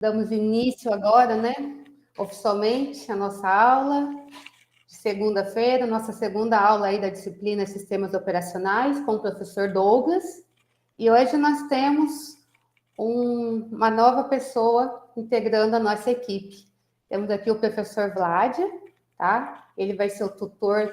Damos início agora, né, oficialmente, a nossa aula de segunda-feira, nossa segunda aula aí da disciplina Sistemas Operacionais, com o professor Douglas. E hoje nós temos uma nova pessoa integrando a nossa equipe. Temos aqui o professor Vlad, tá? Ele vai ser o tutor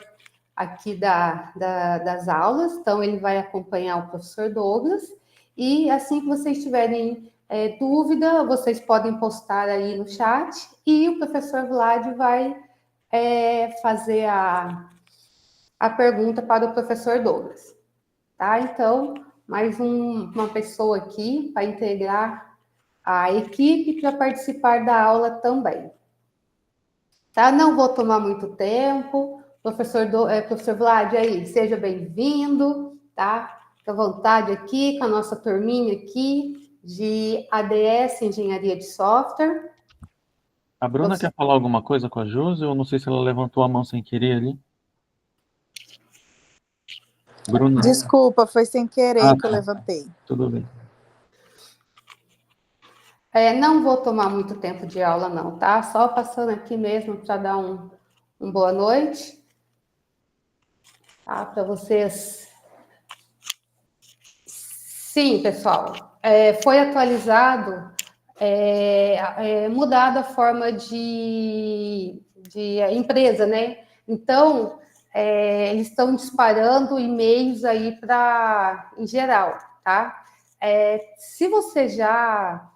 aqui das aulas, então ele vai acompanhar o professor Douglas. E assim que vocês tiverem dúvida, vocês podem postar aí no chat e o professor Vlad vai fazer a pergunta para o professor Douglas, tá? Então, mais uma pessoa aqui para integrar a equipe para participar da aula também. Tá? Não vou tomar muito tempo. Professor Vlad, aí, seja bem-vindo, tá? Fica à vontade aqui com a nossa turminha aqui de ADS, Engenharia de Software. A Bruna quer falar alguma coisa com a Josi? Eu não sei se ela levantou a mão sem querer ali. Bruna. Desculpa, foi sem querer que eu levantei. Tudo bem. Não vou tomar muito tempo de aula, não, tá? Só passando aqui mesmo para dar um boa noite, tá? Para vocês. Sim, pessoal, foi atualizado, mudada a forma de empresa, né? Então, eles estão disparando e-mails aí em geral, tá? Se você já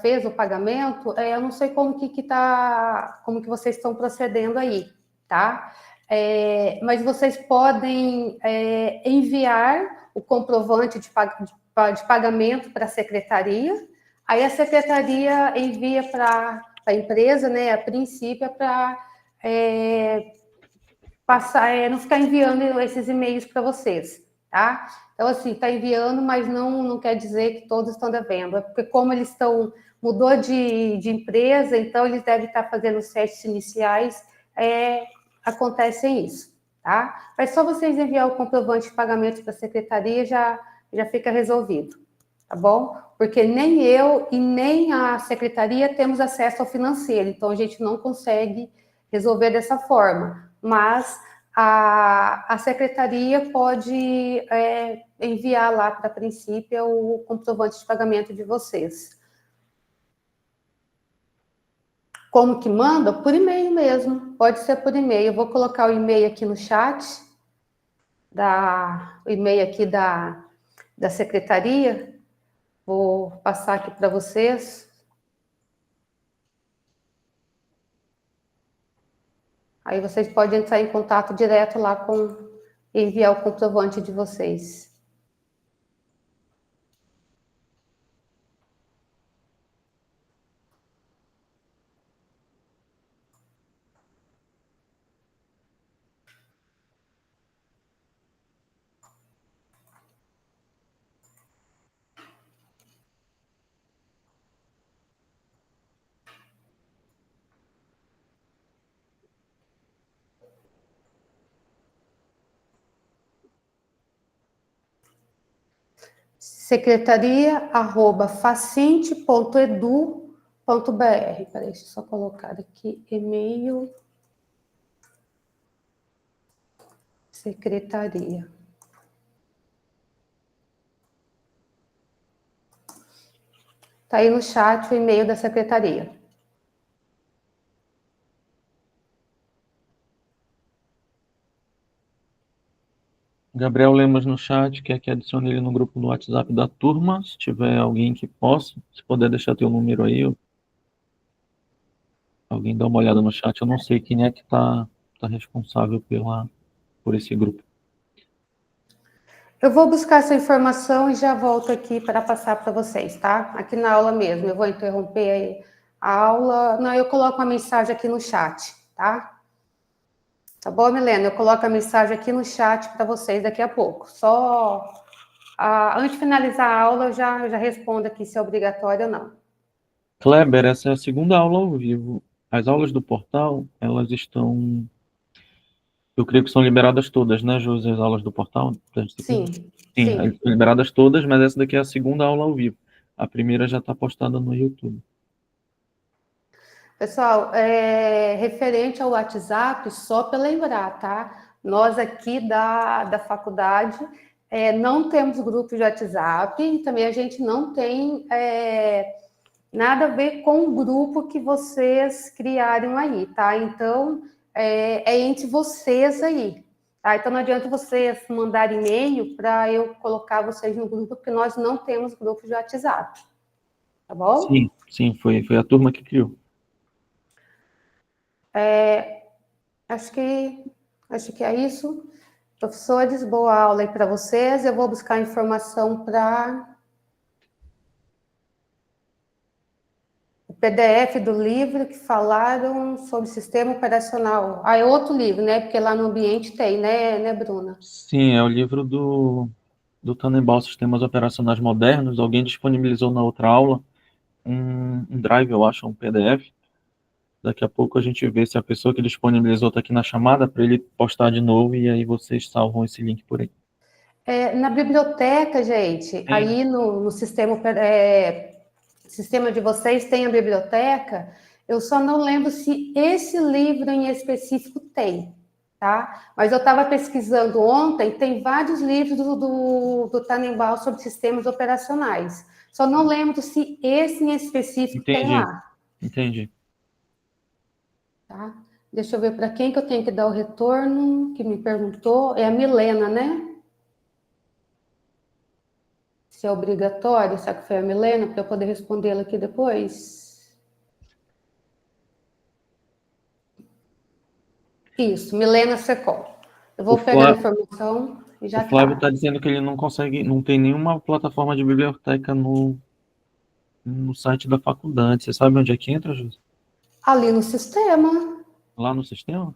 fez o pagamento, eu não sei como que vocês estão procedendo aí, tá? Mas vocês podem enviar o comprovante de pagamento para a secretaria, aí a secretaria envia para a empresa, né? A princípio, para não ficar enviando esses e-mails para vocês, tá? Então, assim, está enviando, mas não quer dizer que todos estão devendo. É porque como eles mudou de empresa, então eles devem estar fazendo os testes iniciais, acontecem isso, tá? Mas só vocês enviar o comprovante de pagamento para a secretaria já fica resolvido, tá bom? Porque nem eu e nem a secretaria temos acesso ao financeiro, então a gente não consegue resolver dessa forma, mas a secretaria pode enviar lá para a princípio o comprovante de pagamento de vocês. Como que manda? Por e-mail mesmo, pode ser por e-mail. Eu vou colocar o e-mail aqui no chat, o e-mail aqui da secretaria, vou passar aqui para vocês. Aí vocês podem entrar em contato direto lá enviar o comprovante de vocês. secretaria@facinte.edu.br. Peraí, deixa eu só colocar aqui e-mail. Secretaria. Tá aí no chat o e-mail da secretaria. Gabriel Lemos no chat, quer que adicione ele no grupo do WhatsApp da turma, se tiver alguém que possa, se puder deixar teu número aí, alguém dá uma olhada no chat, eu não sei quem é que tá responsável por esse grupo. Eu vou buscar essa informação e já volto aqui para passar para vocês, tá? Aqui na aula mesmo, eu vou interromper a aula, não, eu coloco uma mensagem aqui no chat, tá? Tá bom, Milena? Eu coloco a mensagem aqui no chat para vocês daqui a pouco. Antes de finalizar a aula, eu já respondo aqui se é obrigatório ou não. Kleber, essa é a segunda aula ao vivo. As aulas do portal, elas estão... Eu creio que são liberadas todas, né, Josi? As aulas do portal? Sim. Sim, elas são liberadas todas, mas essa daqui é a segunda aula ao vivo. A primeira já está postada no YouTube. Pessoal, referente ao WhatsApp, só para lembrar, tá? Nós aqui da faculdade não temos grupo de WhatsApp, e também a gente não tem nada a ver com o grupo que vocês criaram aí, tá? Então, é entre vocês aí, tá? Então, não adianta vocês mandarem e-mail para eu colocar vocês no grupo, porque nós não temos grupo de WhatsApp, tá bom? Sim, foi a turma que criou. Acho que é isso. Professores, boa aula aí para vocês. Eu vou buscar informação para o PDF do livro que falaram sobre sistema operacional. Ah, é outro livro, né? Porque lá no ambiente tem, né, Bruna? Sim, é o livro do Tannenbaum, Sistemas Operacionais Modernos. Alguém disponibilizou na outra aula um drive, eu acho, um PDF. Daqui a pouco a gente vê se a pessoa que disponibilizou está aqui na chamada para ele postar de novo e aí vocês salvam esse link por aí. Na biblioteca, gente, aí no sistema, sistema de vocês tem a biblioteca, eu só não lembro se esse livro em específico tem, tá? Mas eu estava pesquisando ontem, tem vários livros do Tannenbaum sobre sistemas operacionais. Só não lembro se esse em específico tem lá. Entendi. Tá? Deixa eu ver para quem que eu tenho que dar o retorno, que me perguntou. É a Milena, né? Se é obrigatório, será que foi a Milena, para eu poder respondê-la aqui depois? Isso, Milena Secol. Eu vou pegar a informação e já tá. O Flávio tá. está dizendo que ele não consegue, não tem nenhuma plataforma de biblioteca no site da faculdade. Você sabe onde é que entra, Júlio? Ali no sistema. Lá no sistema?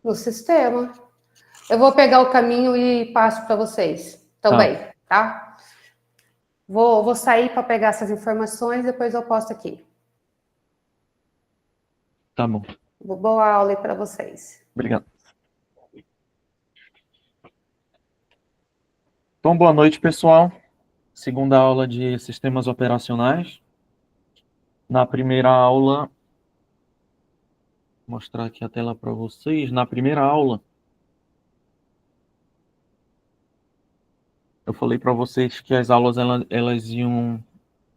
No sistema. Eu vou pegar o caminho e passo para vocês também, tá? Vou sair para pegar essas informações, depois eu posto aqui. Tá bom. Boa aula aí para vocês. Obrigado. Então, boa noite, pessoal. Segunda aula de sistemas operacionais. Na primeira aula, vou mostrar aqui a tela para vocês. Na primeira aula, eu falei para vocês que as aulas elas iam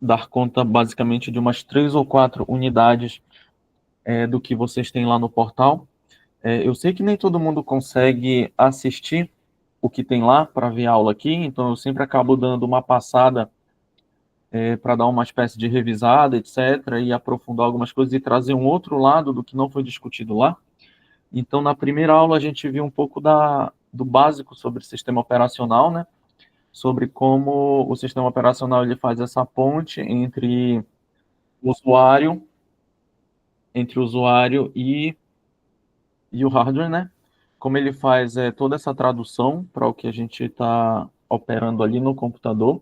dar conta basicamente de umas 3 ou 4 unidades do que vocês têm lá no portal. Eu sei que nem todo mundo consegue assistir o que tem lá para ver a aula aqui, então eu sempre acabo dando uma passada para dar uma espécie de revisada, etc., e aprofundar algumas coisas e trazer um outro lado do que não foi discutido lá. Então, na primeira aula, a gente viu um pouco do básico sobre o sistema operacional, né? Sobre como o sistema operacional ele faz essa ponte entre o usuário e o hardware, né? Como ele faz toda essa tradução para o que a gente está operando ali no computador.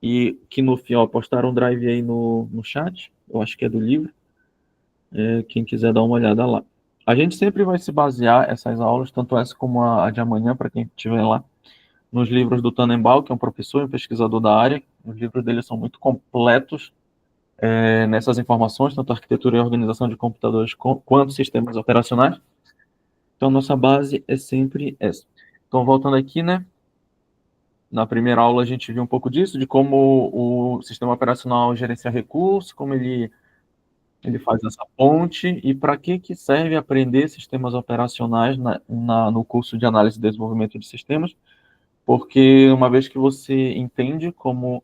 E que no fim, postaram um drive aí no chat, eu acho que é do livro, quem quiser dar uma olhada lá. A gente sempre vai se basear, essas aulas, tanto essa como a de amanhã, para quem estiver lá, nos livros do Tannenbaum, que é um professor e um pesquisador da área. Os livros dele são muito completos nessas informações, tanto arquitetura e organização de computadores quanto sistemas operacionais. Então, nossa base é sempre essa. Então, voltando aqui, né? Na primeira aula a gente viu um pouco disso, de como o sistema operacional gerencia recursos, como ele faz essa ponte e para que serve aprender sistemas operacionais no curso de análise e desenvolvimento de sistemas, porque uma vez que você entende como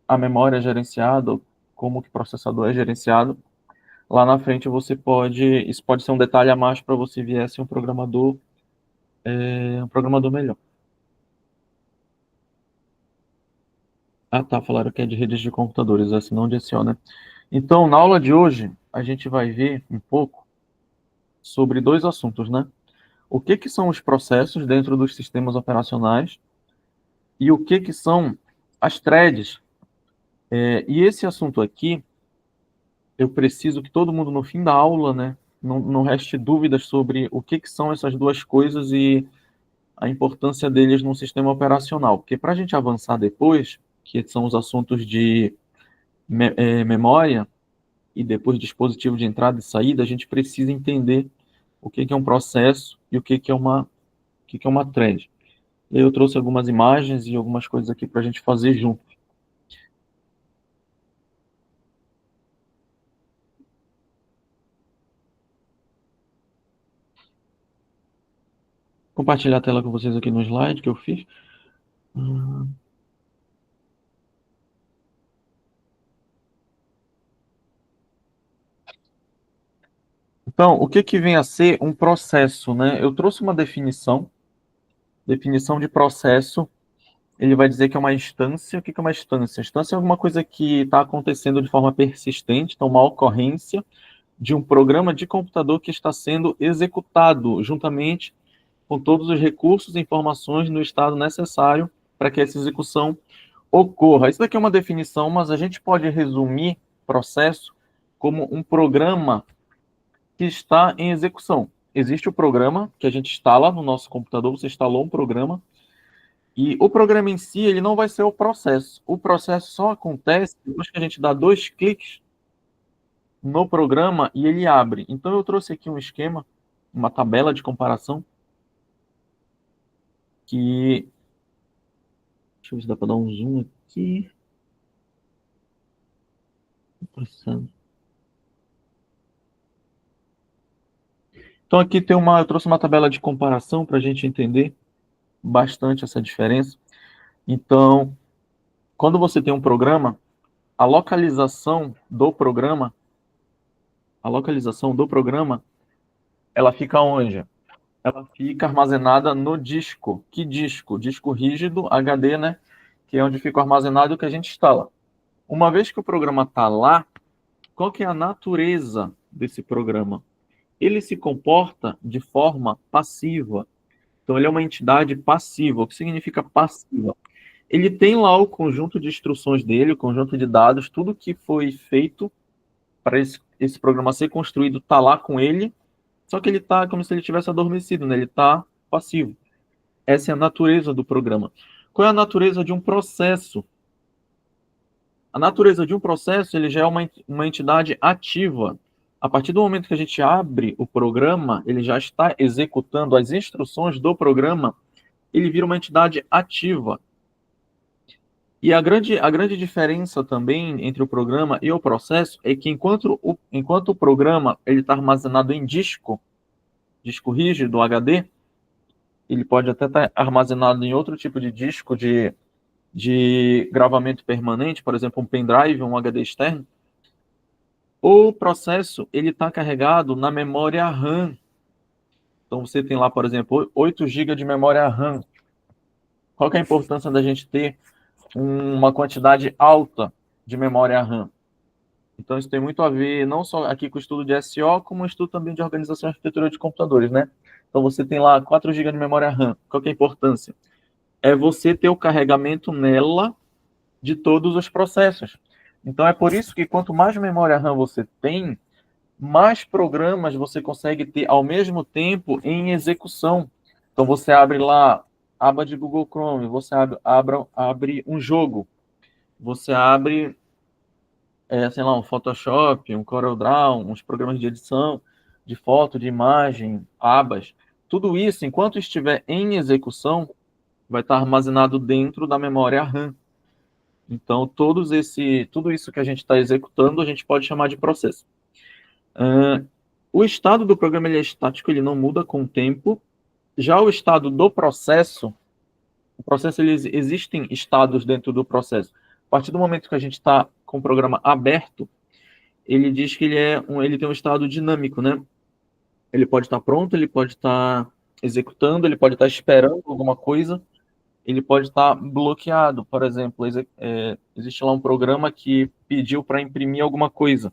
a memória é gerenciada, como que o processador é gerenciado, lá na frente isso pode ser um detalhe a mais para você viesse um programador melhor. Ah, tá, falaram que é de redes de computadores, assim, não de SO, né? Então, na aula de hoje, a gente vai ver um pouco sobre 2 assuntos, né? O que são os processos dentro dos sistemas operacionais e o que são as threads. E esse assunto aqui, eu preciso que todo mundo, no fim da aula, né, não reste dúvidas sobre o que são essas 2 coisas e a importância deles no sistema operacional. Porque para a gente avançar depois, que são os assuntos de memória e depois dispositivo de entrada e saída, a gente precisa entender o que é um processo e o que é uma thread. Eu trouxe algumas imagens e algumas coisas aqui para a gente fazer junto. Compartilhar a tela com vocês aqui no slide que eu fiz. Então, o que vem a ser um processo, né? Eu trouxe uma definição de processo. Ele vai dizer que é uma instância. O que é uma instância? Instância é alguma coisa que está acontecendo de forma persistente, então uma ocorrência de um programa de computador que está sendo executado juntamente com todos os recursos e informações no estado necessário para que essa execução ocorra. Isso daqui é uma definição, mas a gente pode resumir processo como um programa que está em execução. Existe o programa que a gente instala no nosso computador, você instalou um programa, e o programa em si, ele não vai ser o processo. O processo só acontece depois que a gente dá 2 cliques no programa e ele abre. Então, eu trouxe aqui um esquema, uma tabela de comparação, que... Deixa eu ver se dá para dar um zoom aqui. Então, aqui tem eu trouxe uma tabela de comparação para a gente entender bastante essa diferença. Então, quando você tem um programa, a localização do programa, ela fica onde? Ela fica armazenada no disco. Que disco? Disco rígido, HD, né? Que é onde fica armazenado o que a gente instala. Uma vez que o programa está lá, qual que é a natureza desse programa? Ele se comporta de forma passiva. Então, ele é uma entidade passiva. O que significa passiva? Ele tem lá o conjunto de instruções dele, o conjunto de dados, tudo que foi feito para esse programa ser construído está lá com ele, só que ele está como se ele tivesse adormecido, né? Ele está passivo. Essa é a natureza do programa. Qual é a natureza de um processo? A natureza de um processo, ele já é uma entidade ativa. A partir do momento que a gente abre o programa, ele já está executando as instruções do programa, ele vira uma entidade ativa. E a grande diferença também entre o programa e o processo é que enquanto o programa está armazenado em disco rígido, HD, ele pode até estar armazenado em outro tipo de disco de gravamento permanente, por exemplo, um pendrive, um HD externo. O processo está carregado na memória RAM. Então você tem lá, por exemplo, 8 GB de memória RAM. Qual que é a importância da gente ter uma quantidade alta de memória RAM? Então, isso tem muito a ver, não só aqui com o estudo de SO, como o estudo também de organização e arquitetura de computadores, né? Então, você tem lá 4 GB de memória RAM. Qual que é a importância? É você ter o carregamento nela de todos os processos. Então, é por isso que quanto mais memória RAM você tem, mais programas você consegue ter ao mesmo tempo em execução. Então, você abre lá a aba de Google Chrome, você abre um jogo, você abre sei lá, um Photoshop, um CorelDRAW, uns programas de edição, de foto, de imagem, abas. Tudo isso, enquanto estiver em execução, vai estar armazenado dentro da memória RAM. Então, tudo isso que a gente está executando, a gente pode chamar de processo. O estado do programa ele é estático, ele não muda com o tempo. Já o estado do processo, existem estados dentro do processo. A partir do momento que a gente está com o programa aberto, ele diz que ele tem um estado dinâmico, né? Ele pode estar pronto, ele pode estar executando, ele pode estar esperando alguma coisa, ele pode estar bloqueado. Por exemplo, existe lá um programa que pediu para imprimir alguma coisa.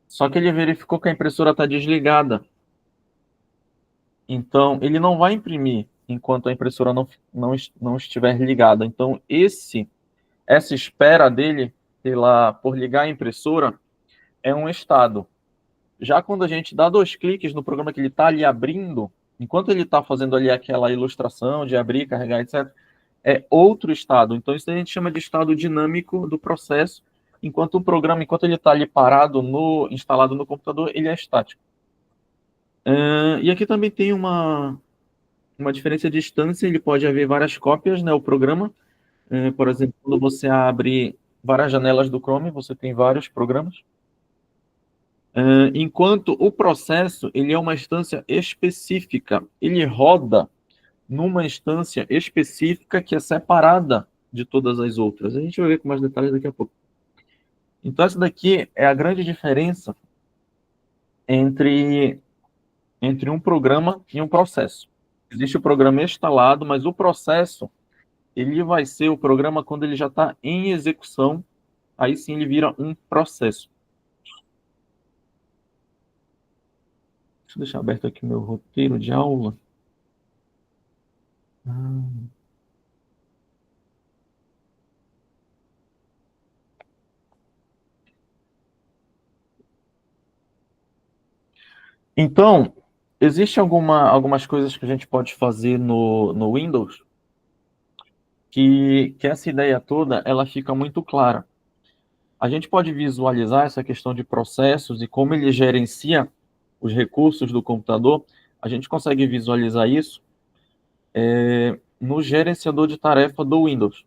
Só que ele verificou que a impressora está desligada. Então, ele não vai imprimir enquanto a impressora não estiver ligada. Então, essa espera dele por ligar a impressora é um estado. Já quando a gente dá 2 cliques no programa que ele está ali abrindo, enquanto ele está fazendo ali aquela ilustração de abrir, carregar, etc., é outro estado. Então, isso a gente chama de estado dinâmico do processo, enquanto o programa, enquanto ele está ali parado, instalado no computador, ele é estático. E aqui também tem uma diferença de instância, ele pode haver várias cópias, né, o programa. Por exemplo, quando você abre várias janelas do Chrome, você tem vários programas. Enquanto o processo, ele é uma instância específica, ele roda numa instância específica que é separada de todas as outras. A gente vai ver com mais detalhes daqui a pouco. Então, essa daqui é a grande diferença entre um programa e um processo. Existe o programa instalado, mas o processo, ele vai ser o programa quando ele já está em execução, aí sim ele vira um processo. Deixa eu deixar aberto aqui o meu roteiro de aula. Então, existem algumas coisas que a gente pode fazer no Windows que essa ideia toda ela fica muito clara. A gente pode visualizar essa questão de processos e como ele gerencia os recursos do computador. A gente consegue visualizar isso no gerenciador de tarefa do Windows.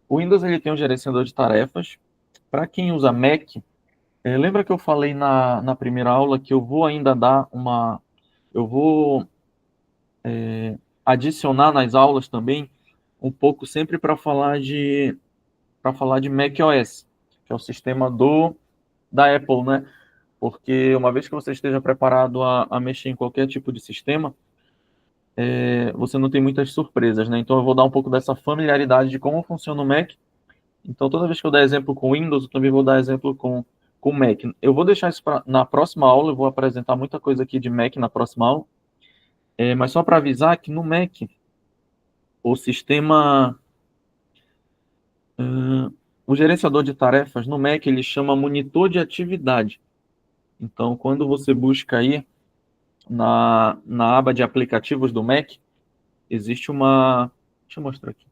O Windows ele tem um gerenciador de tarefas. Para quem usa Mac, lembra que eu falei na primeira aula que eu vou ainda dar eu vou adicionar nas aulas também um pouco sempre para falar de macOS, que é o sistema da Apple, né? Porque uma vez que você esteja preparado a mexer em qualquer tipo de sistema, você não tem muitas surpresas, né? Então eu vou dar um pouco dessa familiaridade de como funciona o Mac. Então toda vez que eu der exemplo com Windows, eu também vou dar exemplo com o Mac. Eu vou deixar isso na próxima aula, eu vou apresentar muita coisa aqui de Mac na próxima aula. Mas só para avisar que no Mac, o sistema, o gerenciador de tarefas no Mac, ele chama monitor de atividade. Então, quando você busca aí na aba de aplicativos do Mac, existe uma... Deixa eu mostrar aqui.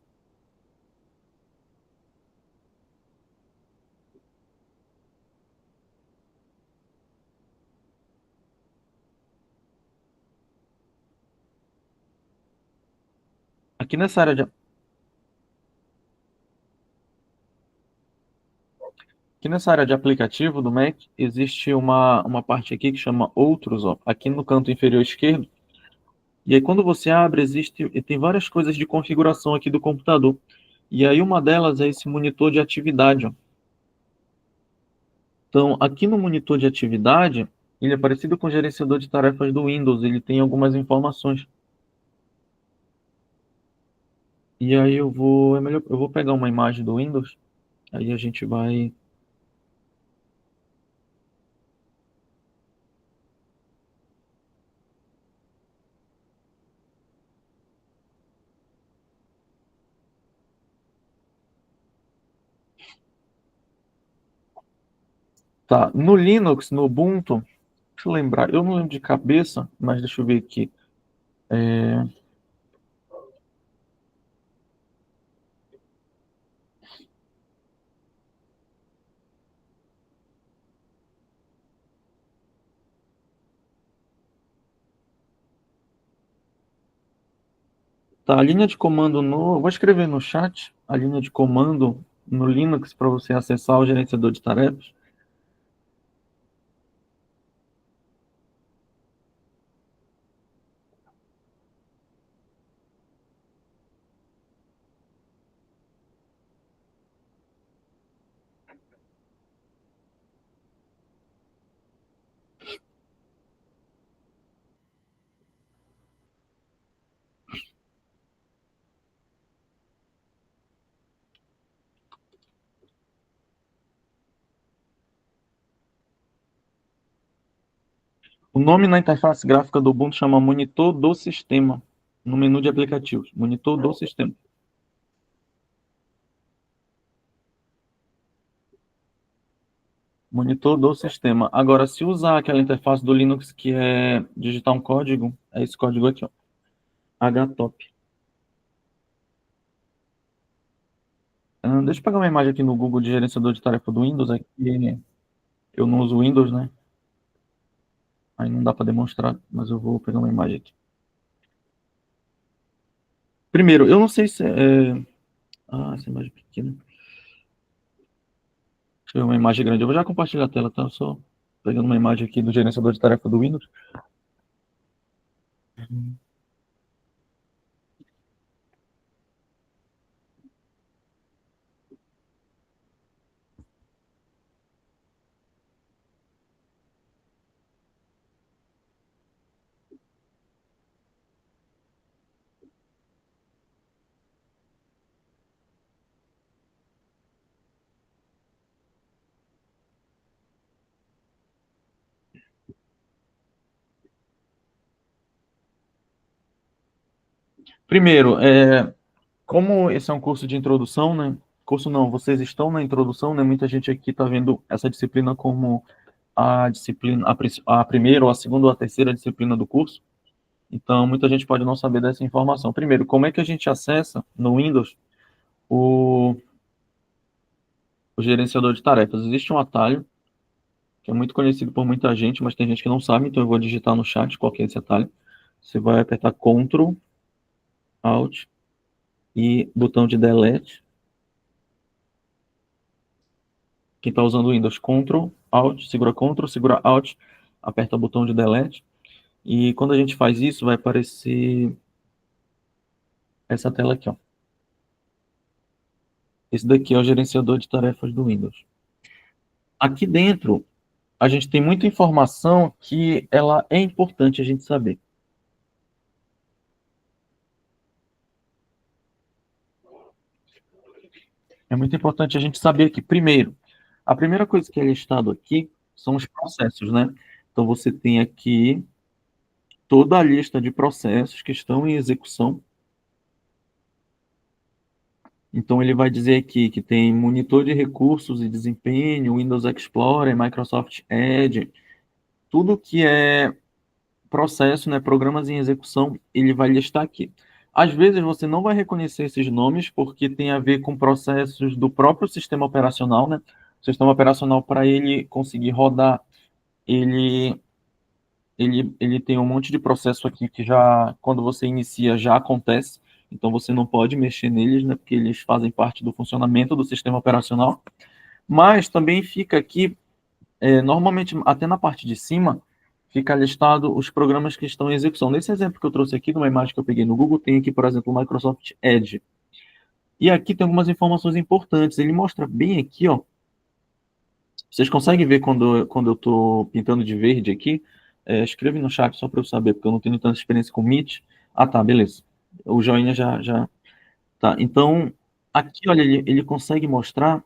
Aqui nessa área de... Aqui nessa área de aplicativo do Mac, existe uma parte aqui que chama Outros, ó, aqui no canto inferior esquerdo. E aí, quando você abre, tem várias coisas de configuração aqui do computador. E aí, uma delas é esse monitor de atividade, ó. Então, aqui no monitor de atividade, ele é parecido com o gerenciador de tarefas do Windows, ele tem algumas informações. E aí eu vou pegar uma imagem do Windows, aí a gente vai... Tá, no Linux, no Ubuntu, deixa eu lembrar, eu não lembro de cabeça, mas deixa eu ver aqui. Tá, a linha de comando vou escrever no chat a linha de comando no Linux para você acessar o gerenciador de tarefas. O nome na interface gráfica do Ubuntu chama Monitor do Sistema, no menu de aplicativos. Monitor do Sistema. Monitor do sistema. Agora, se usar aquela interface do Linux que é digitar um código, é esse código aqui, ó, htop. Deixa eu pegar uma imagem aqui no Google de gerenciador de tarefa do Windows. Aqui eu não uso Windows, né? Aí não dá para demonstrar, mas eu vou pegar uma imagem aqui. Primeiro, eu não sei se essa imagem é pequena. Deixa eu ver uma imagem grande. Eu vou já compartilhar a tela, tá? Só pegando uma imagem aqui do gerenciador de tarefa do Windows. Primeiro, como esse é um curso de introdução, né? Curso não, vocês estão na introdução, né? Muita gente aqui está vendo essa disciplina como a disciplina, a primeira, ou a segunda, ou a terceira disciplina do curso. Então, muita gente pode não saber dessa informação. Primeiro, como é que a gente acessa no Windows o gerenciador de tarefas? Existe um atalho que é muito conhecido por muita gente, mas tem gente que não sabe, então eu vou digitar no chat qual que é esse atalho. Você vai apertar Ctrl, Alt e botão de Delete. Quem está usando o Windows, Ctrl, Alt, segura Alt, aperta o botão de Delete. E quando a gente faz isso, vai aparecer essa tela aqui, ó. Esse daqui é o gerenciador de tarefas do Windows. Aqui dentro, a gente tem muita informação que ela é importante a gente saber. É muito importante a gente saber que, primeiro, a primeira coisa que é listado aqui são os processos, né? Então, você tem aqui toda a lista de processos que estão em execução. Então, ele vai dizer aqui que tem monitor de recursos e desempenho, Windows Explorer, Microsoft Edge, tudo que é processo, né, programas em execução, ele vai listar aqui. Às vezes você não vai reconhecer esses nomes porque tem a ver com processos do próprio sistema operacional, né? O sistema operacional, para ele conseguir rodar, ele, ele tem um monte de processo aqui que já, quando você inicia, já acontece. Então você não pode mexer neles, né? Porque eles fazem parte do funcionamento do sistema operacional. Mas também fica aqui, normalmente, até na parte de cima, fica listado os programas que estão em execução. Nesse exemplo que eu trouxe aqui, de uma imagem que eu peguei no Google, tem aqui, por exemplo, o Microsoft Edge. E aqui tem algumas informações importantes. Ele mostra bem aqui, ó. Vocês conseguem ver quando eu estou pintando de verde aqui? Escreve no chat só para eu saber, porque eu não tenho tanta experiência com Meet. Ah, tá, beleza. O joinha já tá. Então, aqui, olha, ele consegue mostrar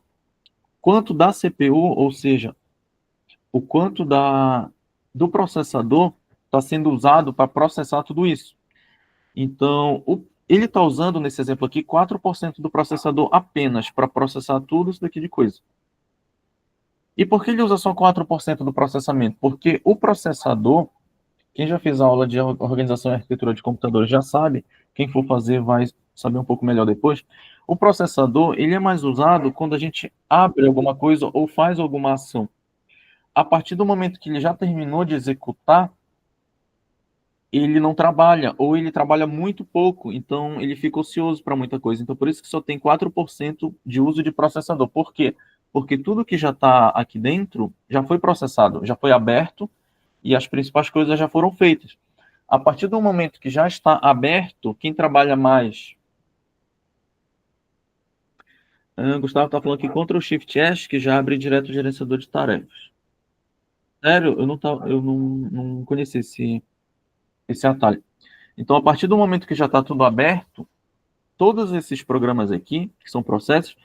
quanto da CPU, ou seja, o quanto do processador está sendo usado para processar tudo isso. Então, ele está usando, nesse exemplo aqui, 4% do processador apenas para processar tudo isso daqui de coisa. E por que ele usa só 4% do processamento? Porque o processador, quem já fez a aula de organização e arquitetura de computadores já sabe, quem for fazer vai saber um pouco melhor depois. O processador, ele é mais usado quando a gente abre alguma coisa ou faz alguma ação. A partir do momento que ele já terminou de executar, ele não trabalha, ou ele trabalha muito pouco, então ele fica ocioso para muita coisa. Então, por isso que só tem 4% de uso de processador. Por quê? Porque tudo que já está aqui dentro já foi processado, já foi aberto, e as principais coisas já foram feitas. A partir do momento que já está aberto, quem trabalha mais... Gustavo está falando aqui, Ctrl Shift S, que já abre direto o gerenciador de tarefas. Sério, eu não conheci esse atalho. Então, a partir do momento que já está tudo aberto, todos esses programas aqui, que são processos,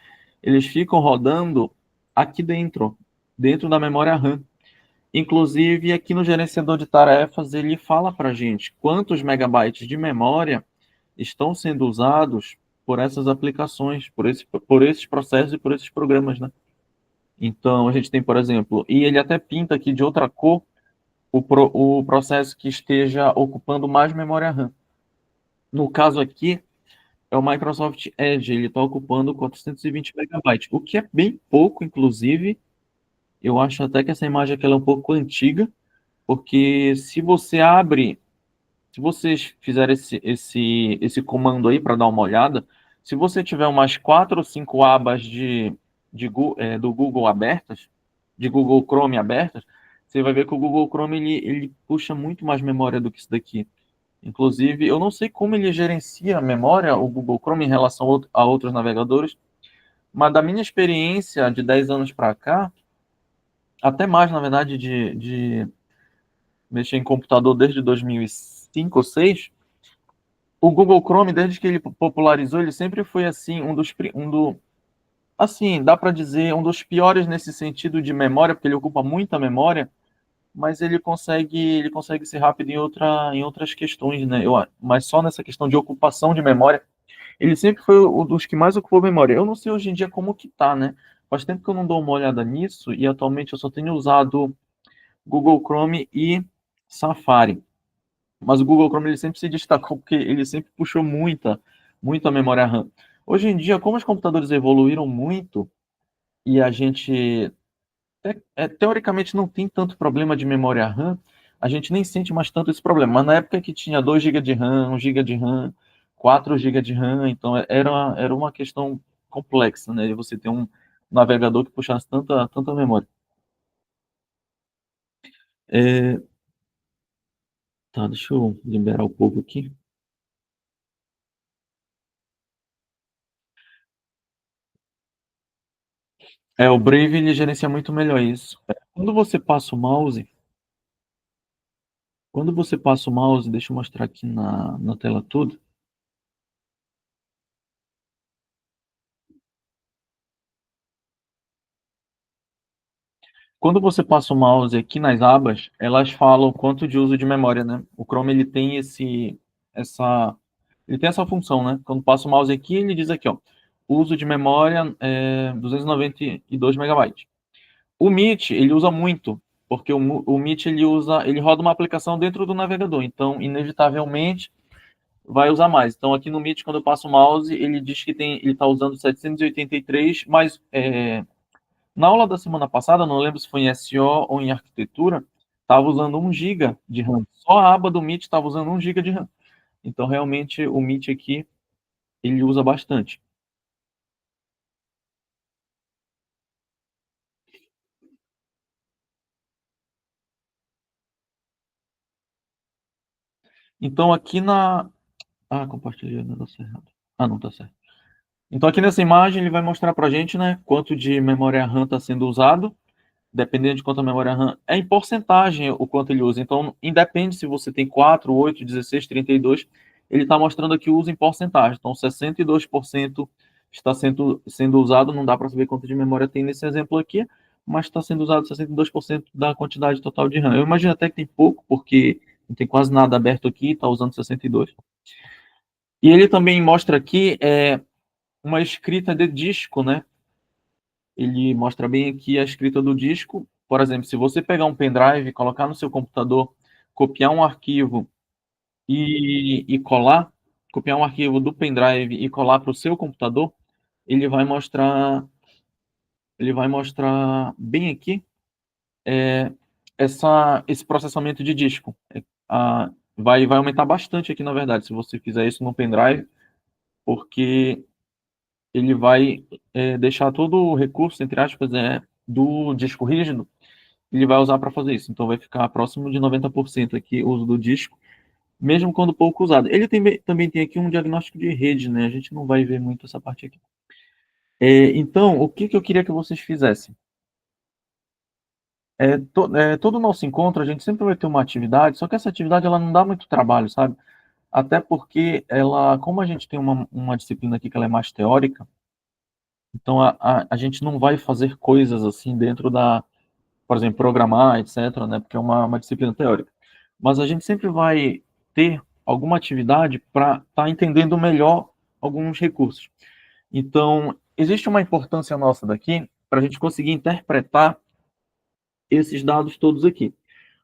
eles ficam rodando aqui dentro da memória RAM. Inclusive, aqui no gerenciador de tarefas, ele fala para a gente quantos megabytes de memória estão sendo usados por essas aplicações, por esses processos e por esses programas, né? Então, a gente tem, por exemplo, e ele até pinta aqui de outra cor o processo que esteja ocupando mais memória RAM. No caso aqui, É o Microsoft Edge, ele está ocupando 420 megabytes, o que é bem pouco, inclusive. Eu acho até que essa imagem aqui ela é um pouco antiga, porque se vocês fizerem esse comando aí para dar uma olhada, se você tiver umas 4 ou 5 abas do Google abertas, de Google Chrome abertas, você vai ver que o Google Chrome ele puxa muito mais memória do que isso daqui. Inclusive, eu não sei como ele gerencia a memória, o Google Chrome, em relação a outros navegadores, mas da minha experiência de 10 anos para cá, até mais, na verdade, de mexer em computador desde 2005 ou 2006, o Google Chrome, desde que ele popularizou, ele sempre foi assim, assim, dá para dizer, um dos piores nesse sentido de memória, porque ele ocupa muita memória, mas ele consegue ser rápido em outras questões, né? Mas só nessa questão de ocupação de memória, ele sempre foi o dos que mais ocupou memória. Eu não sei hoje em dia como que tá, né? Faz tempo que eu não dou uma olhada nisso e atualmente eu só tenho usado Google Chrome e Safari. Mas o Google Chrome ele sempre se destacou porque ele sempre puxou muita memória RAM. Hoje em dia, como os computadores evoluíram muito e a gente teoricamente não tem tanto problema de memória RAM, a gente nem sente mais tanto esse problema. Mas na época que tinha 2 GB de RAM, 1 GB de RAM, 4 GB de RAM, então era uma questão complexa, né? De você ter um navegador que puxasse tanta memória. É, tá, deixa eu liberar um pouco aqui. O Brave ele gerencia muito melhor isso. Quando você passa o mouse, deixa eu mostrar aqui na tela tudo. Quando você passa o mouse aqui nas abas, elas falam quanto de uso de memória, né? O Chrome ele tem essa função, né? Quando passa o mouse aqui, ele diz aqui, ó, uso de memória 292 megabytes. O Meet, ele usa muito, porque o Meet ele roda uma aplicação dentro do navegador, então inevitavelmente vai usar mais. Então aqui no Meet, quando eu passo o mouse, ele diz que ele está usando 783, mas na aula da semana passada, não lembro se foi em SEO ou em arquitetura, estava usando 1 GB de RAM. Só a aba do Meet estava usando 1 GB de RAM. Então, realmente, o Meet aqui, ele usa bastante. Então, aqui na... Ah, compartilhei o negócio errado. Ah, não, tá certo. Então, aqui nessa imagem, ele vai mostrar para a gente, né, quanto de memória RAM está sendo usado, dependendo de quanto a memória RAM, é em porcentagem o quanto ele usa. Então, independe se você tem 4, 8, 16, 32, ele está mostrando aqui o uso em porcentagem. Então, 62% está sendo usado, não dá para saber quanto de memória tem nesse exemplo aqui, mas está sendo usado 62% da quantidade total de RAM. Eu imagino até que tem pouco, porque não tem quase nada aberto aqui, está usando 62. E ele também mostra aqui uma escrita de disco, né? Ele mostra bem aqui a escrita do disco. Por exemplo, se você pegar um pendrive, colocar no seu computador, copiar um arquivo e copiar um arquivo do pendrive e colar para o seu computador, ele vai mostrar, ele vai mostrar bem aqui esse processamento de disco. Vai aumentar bastante aqui, na verdade, se você fizer isso no pendrive, porque ele vai deixar todo o recurso, entre aspas, do disco rígido, ele vai usar para fazer isso. Então vai ficar próximo de 90% aqui o uso do disco, mesmo quando pouco usado. Ele também tem aqui um diagnóstico de rede, né? A gente não vai ver muito essa parte aqui. Então, o que eu queria que vocês fizessem? Todo o nosso encontro, a gente sempre vai ter uma atividade, só que essa atividade ela não dá muito trabalho, sabe? Até porque como a gente tem uma disciplina aqui que ela é mais teórica, então a gente não vai fazer coisas assim dentro por exemplo, programar, etc., né? Porque é uma disciplina teórica. Mas a gente sempre vai ter alguma atividade para estar entendendo melhor alguns recursos. Então, existe uma importância nossa daqui para a gente conseguir interpretar esses dados todos aqui.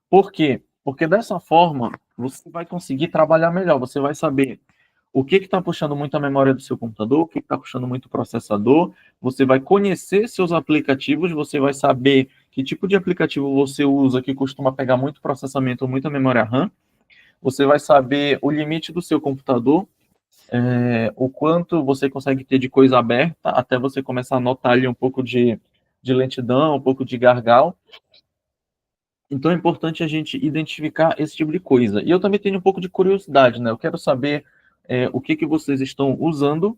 Por quê? Porque dessa forma você vai conseguir trabalhar melhor, você vai saber o que está puxando muito a memória do seu computador, o que está puxando muito o processador. Você vai conhecer seus aplicativos, você vai saber que tipo de aplicativo você usa que costuma pegar muito processamento ou muita memória RAM. Você vai saber o limite do seu computador, o quanto você consegue ter de coisa aberta, até você começar a notar ali um pouco de lentidão, um pouco de gargalo. Então é importante a gente identificar esse tipo de coisa. E eu também tenho um pouco de curiosidade, né? Eu quero saber o que que vocês estão usando,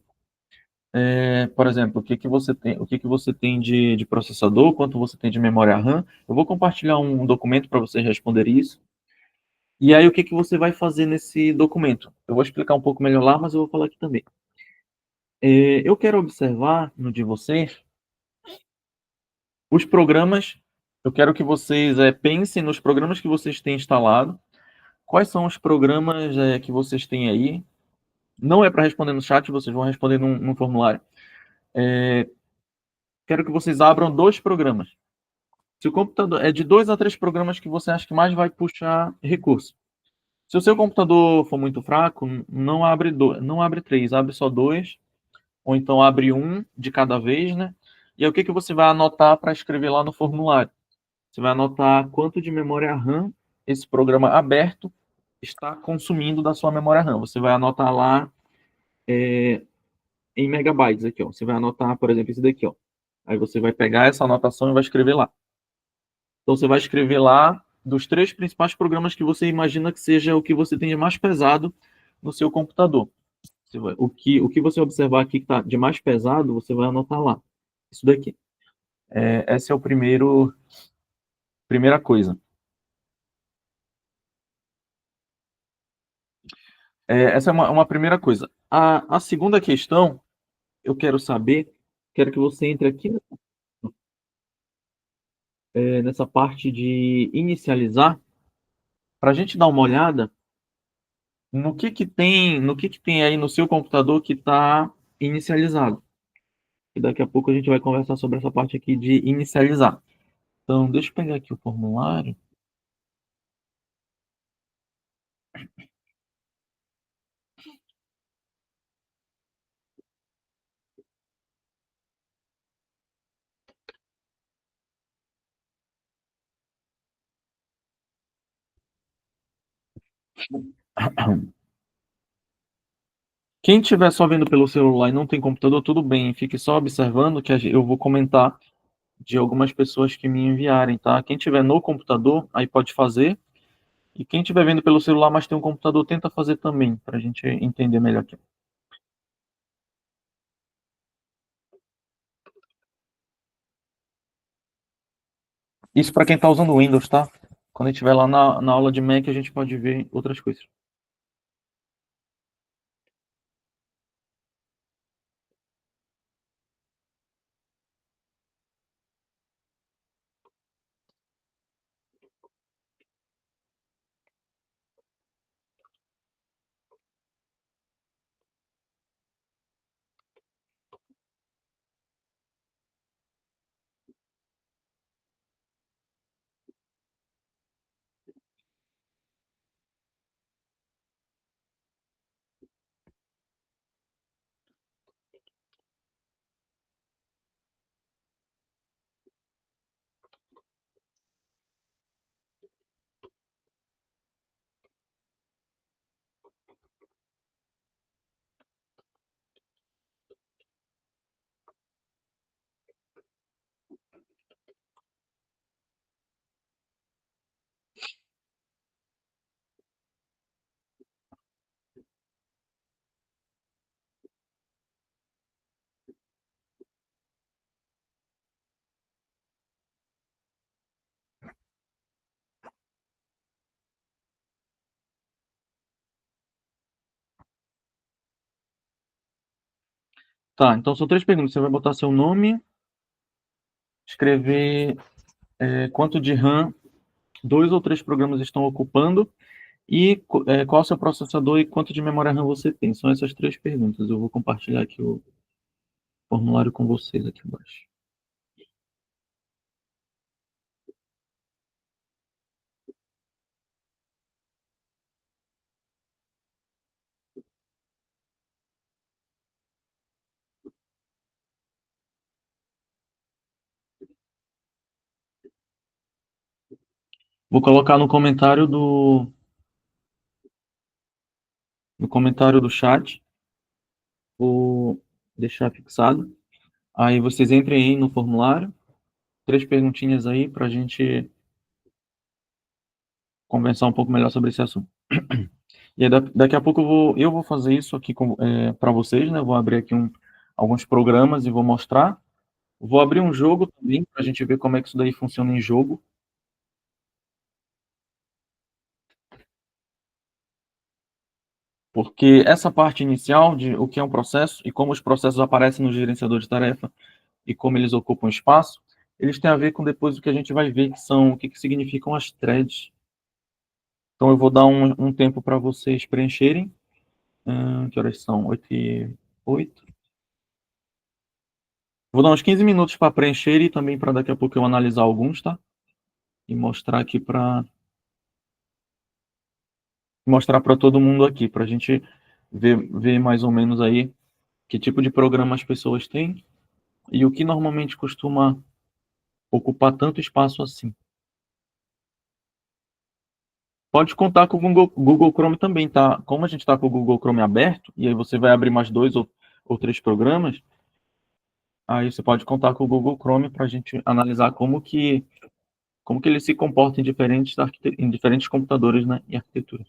por exemplo, o que que você tem de processador, quanto você tem de memória RAM. Eu vou compartilhar um documento para vocês responderem isso. E aí, o que que você vai fazer nesse documento? Eu vou explicar um pouco melhor lá, mas eu vou falar aqui também. Eu quero observar no de vocês os programas. Eu quero que vocês pensem nos programas que vocês têm instalado. Quais são os programas que vocês têm aí? Não é para responder no chat, vocês vão responder num formulário. Quero que vocês abram dois programas. Se o computador é de 2 a 3 programas que você acha que mais vai puxar recurso. Se o seu computador for muito fraco, não abre não abre três, abre só dois, ou então abre um de cada vez, né? E aí o que que você vai anotar para escrever lá no formulário? Você vai anotar quanto de memória RAM esse programa aberto está consumindo da sua memória RAM. Você vai anotar lá em megabytes aqui, ó. Você vai anotar, por exemplo, esse daqui, ó. Aí você vai pegar essa anotação e vai escrever lá. Então você vai escrever lá dos 3 principais programas que você imagina que seja o que você tem de mais pesado no seu computador. O que você observar aqui que está de mais pesado, você vai anotar lá. Isso daqui. Essa é primeira coisa. Essa é uma primeira coisa. A segunda questão, eu quero saber, quero que você entre aqui nessa parte de inicializar, para a gente dar uma olhada no que tem aí no seu computador que está inicializado. E daqui a pouco a gente vai conversar sobre essa parte aqui de inicializar. Então, deixa eu pegar aqui o formulário. Quem estiver só vendo pelo celular e não tem computador, tudo bem, fique só observando que eu vou comentar de algumas pessoas que me enviarem, tá? Quem tiver no computador, aí pode fazer. E quem estiver vendo pelo celular, mas tem um computador, tenta fazer também, para a gente entender melhor aqui. Isso para quem está usando o Windows, tá? Quando a gente estiver lá na aula de Mac, a gente pode ver outras coisas. Tá, então são 3 perguntas. Você vai botar seu nome, escrever quanto de RAM 2 ou 3 programas estão ocupando e qual é o seu processador e quanto de memória RAM você tem. São essas 3 perguntas. Eu vou compartilhar aqui o formulário com vocês aqui embaixo. Vou colocar no comentário do chat, vou deixar fixado. Aí vocês entrem aí no formulário, 3 perguntinhas aí para a gente conversar um pouco melhor sobre esse assunto. E aí, daqui a pouco eu vou fazer isso aqui para vocês, né? Vou abrir aqui alguns programas e vou mostrar. Vou abrir um jogo também para a gente ver como é que isso daí funciona em jogo. Porque essa parte inicial de o que é um processo e como os processos aparecem no gerenciador de tarefa e como eles ocupam espaço, eles têm a ver com depois o que a gente vai ver que são, o que significam as threads. Então eu vou dar um tempo para vocês preencherem. Que horas são? 8h08. Vou dar uns 15 minutos para preencher e também para daqui a pouco eu analisar alguns, tá? E mostrar aqui para todo mundo aqui, para a gente ver mais ou menos aí que tipo de programa as pessoas têm e o que normalmente costuma ocupar tanto espaço assim. Pode contar com o Google Chrome também, tá? Como a gente está com o Google Chrome aberto, e aí você vai abrir mais 2 ou 3 programas, aí você pode contar com o Google Chrome para a gente analisar como que ele se comporta em diferentes computadores, né, e arquiteturas.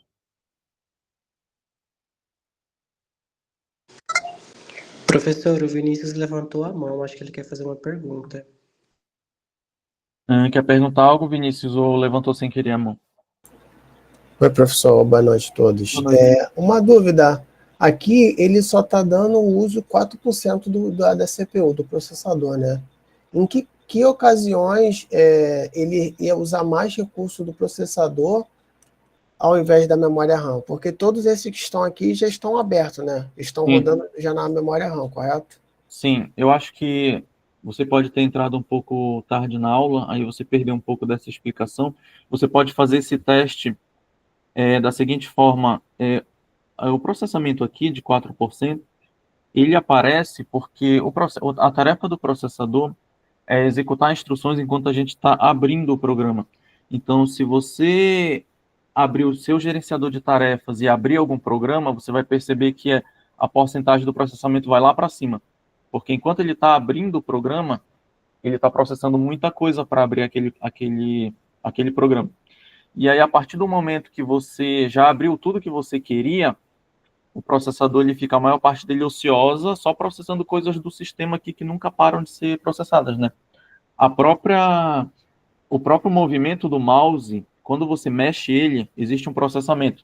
Professor, o Vinícius levantou a mão, acho que ele quer fazer uma pergunta. Quer perguntar algo, Vinícius, ou levantou sem querer a mão? Oi, professor. Boa noite a todos. Boa noite. Uma dúvida. Aqui ele só está dando o uso 4% da CPU, do processador, né? Em que ocasiões ele ia usar mais recurso do processador ao invés da memória RAM? Porque todos esses que estão aqui já estão abertos, né? Estão rodando já na memória RAM, correto? Sim, eu acho que você pode ter entrado um pouco tarde na aula, aí você perdeu um pouco dessa explicação. Você pode fazer esse teste da seguinte forma: o processamento aqui de 4%, ele aparece porque a tarefa do processador é executar instruções enquanto a gente está abrindo o programa. Então, se você abrir o seu gerenciador de tarefas e abrir algum programa, você vai perceber que a porcentagem do processamento vai lá para cima. Porque enquanto ele está abrindo o programa, ele está processando muita coisa para abrir aquele programa. E aí, a partir do momento que você já abriu tudo que você queria, o processador ele fica a maior parte dele ociosa, só processando coisas do sistema aqui que nunca param de ser processadas, né? O próprio movimento do mouse, quando você mexe ele, existe um processamento.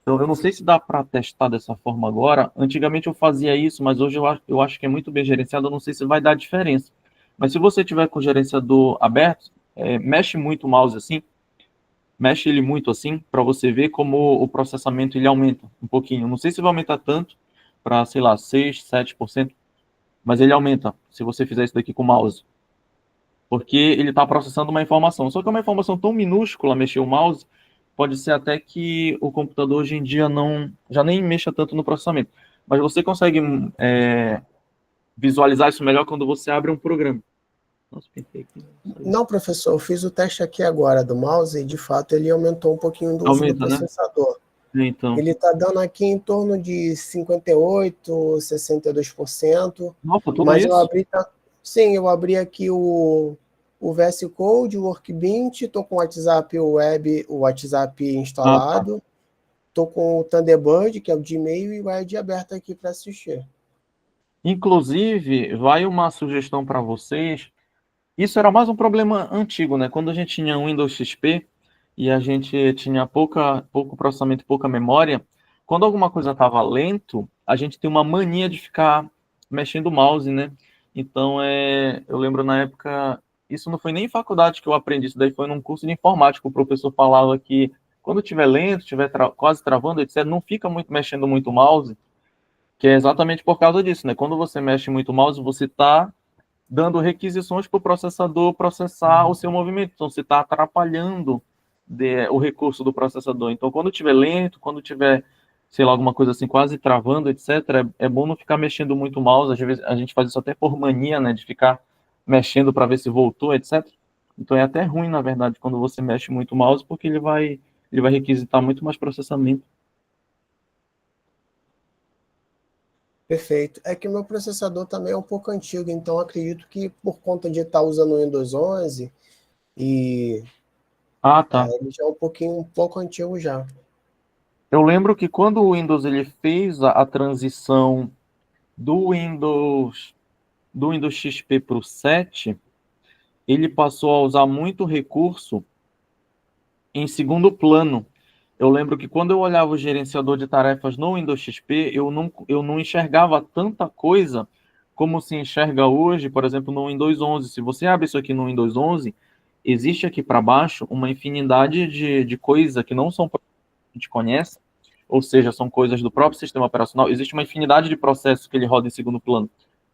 Então, eu não sei se dá para testar dessa forma agora. Antigamente eu fazia isso, mas hoje eu acho que é muito bem gerenciado. Eu não sei se vai dar diferença. Mas se você tiver com o gerenciador aberto, mexe muito o mouse assim, mexe ele muito assim, para você ver como o processamento ele aumenta um pouquinho. Não sei se vai aumentar tanto, para, sei lá, 6, 7%, mas ele aumenta se você fizer isso daqui com o mouse. Porque ele está processando uma informação. Só que é uma informação tão minúscula, mexer o mouse, pode ser até que o computador hoje em dia já nem mexa tanto no processamento. Mas você consegue visualizar isso melhor quando você abre um programa. Nossa, pensei aqui. Não, professor, eu fiz o teste aqui agora do mouse e, de fato, ele aumentou um pouquinho do uso do processador. Né? Então. Ele está dando aqui em torno de 58%, 62%. Nossa, tudo mas isso? eu abri aqui o VS Code, o Workbench, estou com o WhatsApp Web, o WhatsApp instalado, estou com o Thunderbird, que é o Gmail, e o Edge aberto aqui para assistir. Inclusive, vai uma sugestão para vocês. Isso era mais um problema antigo, né? Quando a gente tinha o Windows XP e a gente tinha pouco processamento, pouca memória, quando alguma coisa estava lento, a gente tem uma mania de ficar mexendo o mouse, né? Então, eu lembro na época, isso não foi nem em faculdade que eu aprendi, isso daí foi num curso de informática, o professor falava que quando estiver lento, estiver quase travando, etc., não fica mexendo muito o mouse, que é exatamente por causa disso, né? Quando você mexe muito o mouse, você está dando requisições para o processador processar o seu movimento. Então, você está atrapalhando o recurso do processador. Então, quando estiver lento, quando tiver, sei lá, alguma coisa assim, quase travando, etc., é bom não ficar mexendo muito o mouse. Às vezes, a gente faz isso até por mania, né, de ficar mexendo para ver se voltou, etc. Então é até ruim, na verdade, quando você mexe muito o mouse, porque ele vai requisitar muito mais processamento. Perfeito. É que o meu processador também é um pouco antigo, então acredito que por conta de estar usando o Windows 11 e Ah, tá. ele já é um pouco antigo já. Eu lembro que quando o Windows ele fez a transição do Windows XP para o 7, ele passou a usar muito recurso em segundo plano. Eu lembro que quando eu olhava o gerenciador de tarefas no Windows XP, eu não enxergava tanta coisa como se enxerga hoje, por exemplo, no Windows 11. Se você abre isso aqui no Windows 11, existe aqui para baixo uma infinidade de coisas que não são que a gente conhece, ou seja, são coisas do próprio sistema operacional. Existe uma infinidade de processos que ele roda em segundo plano.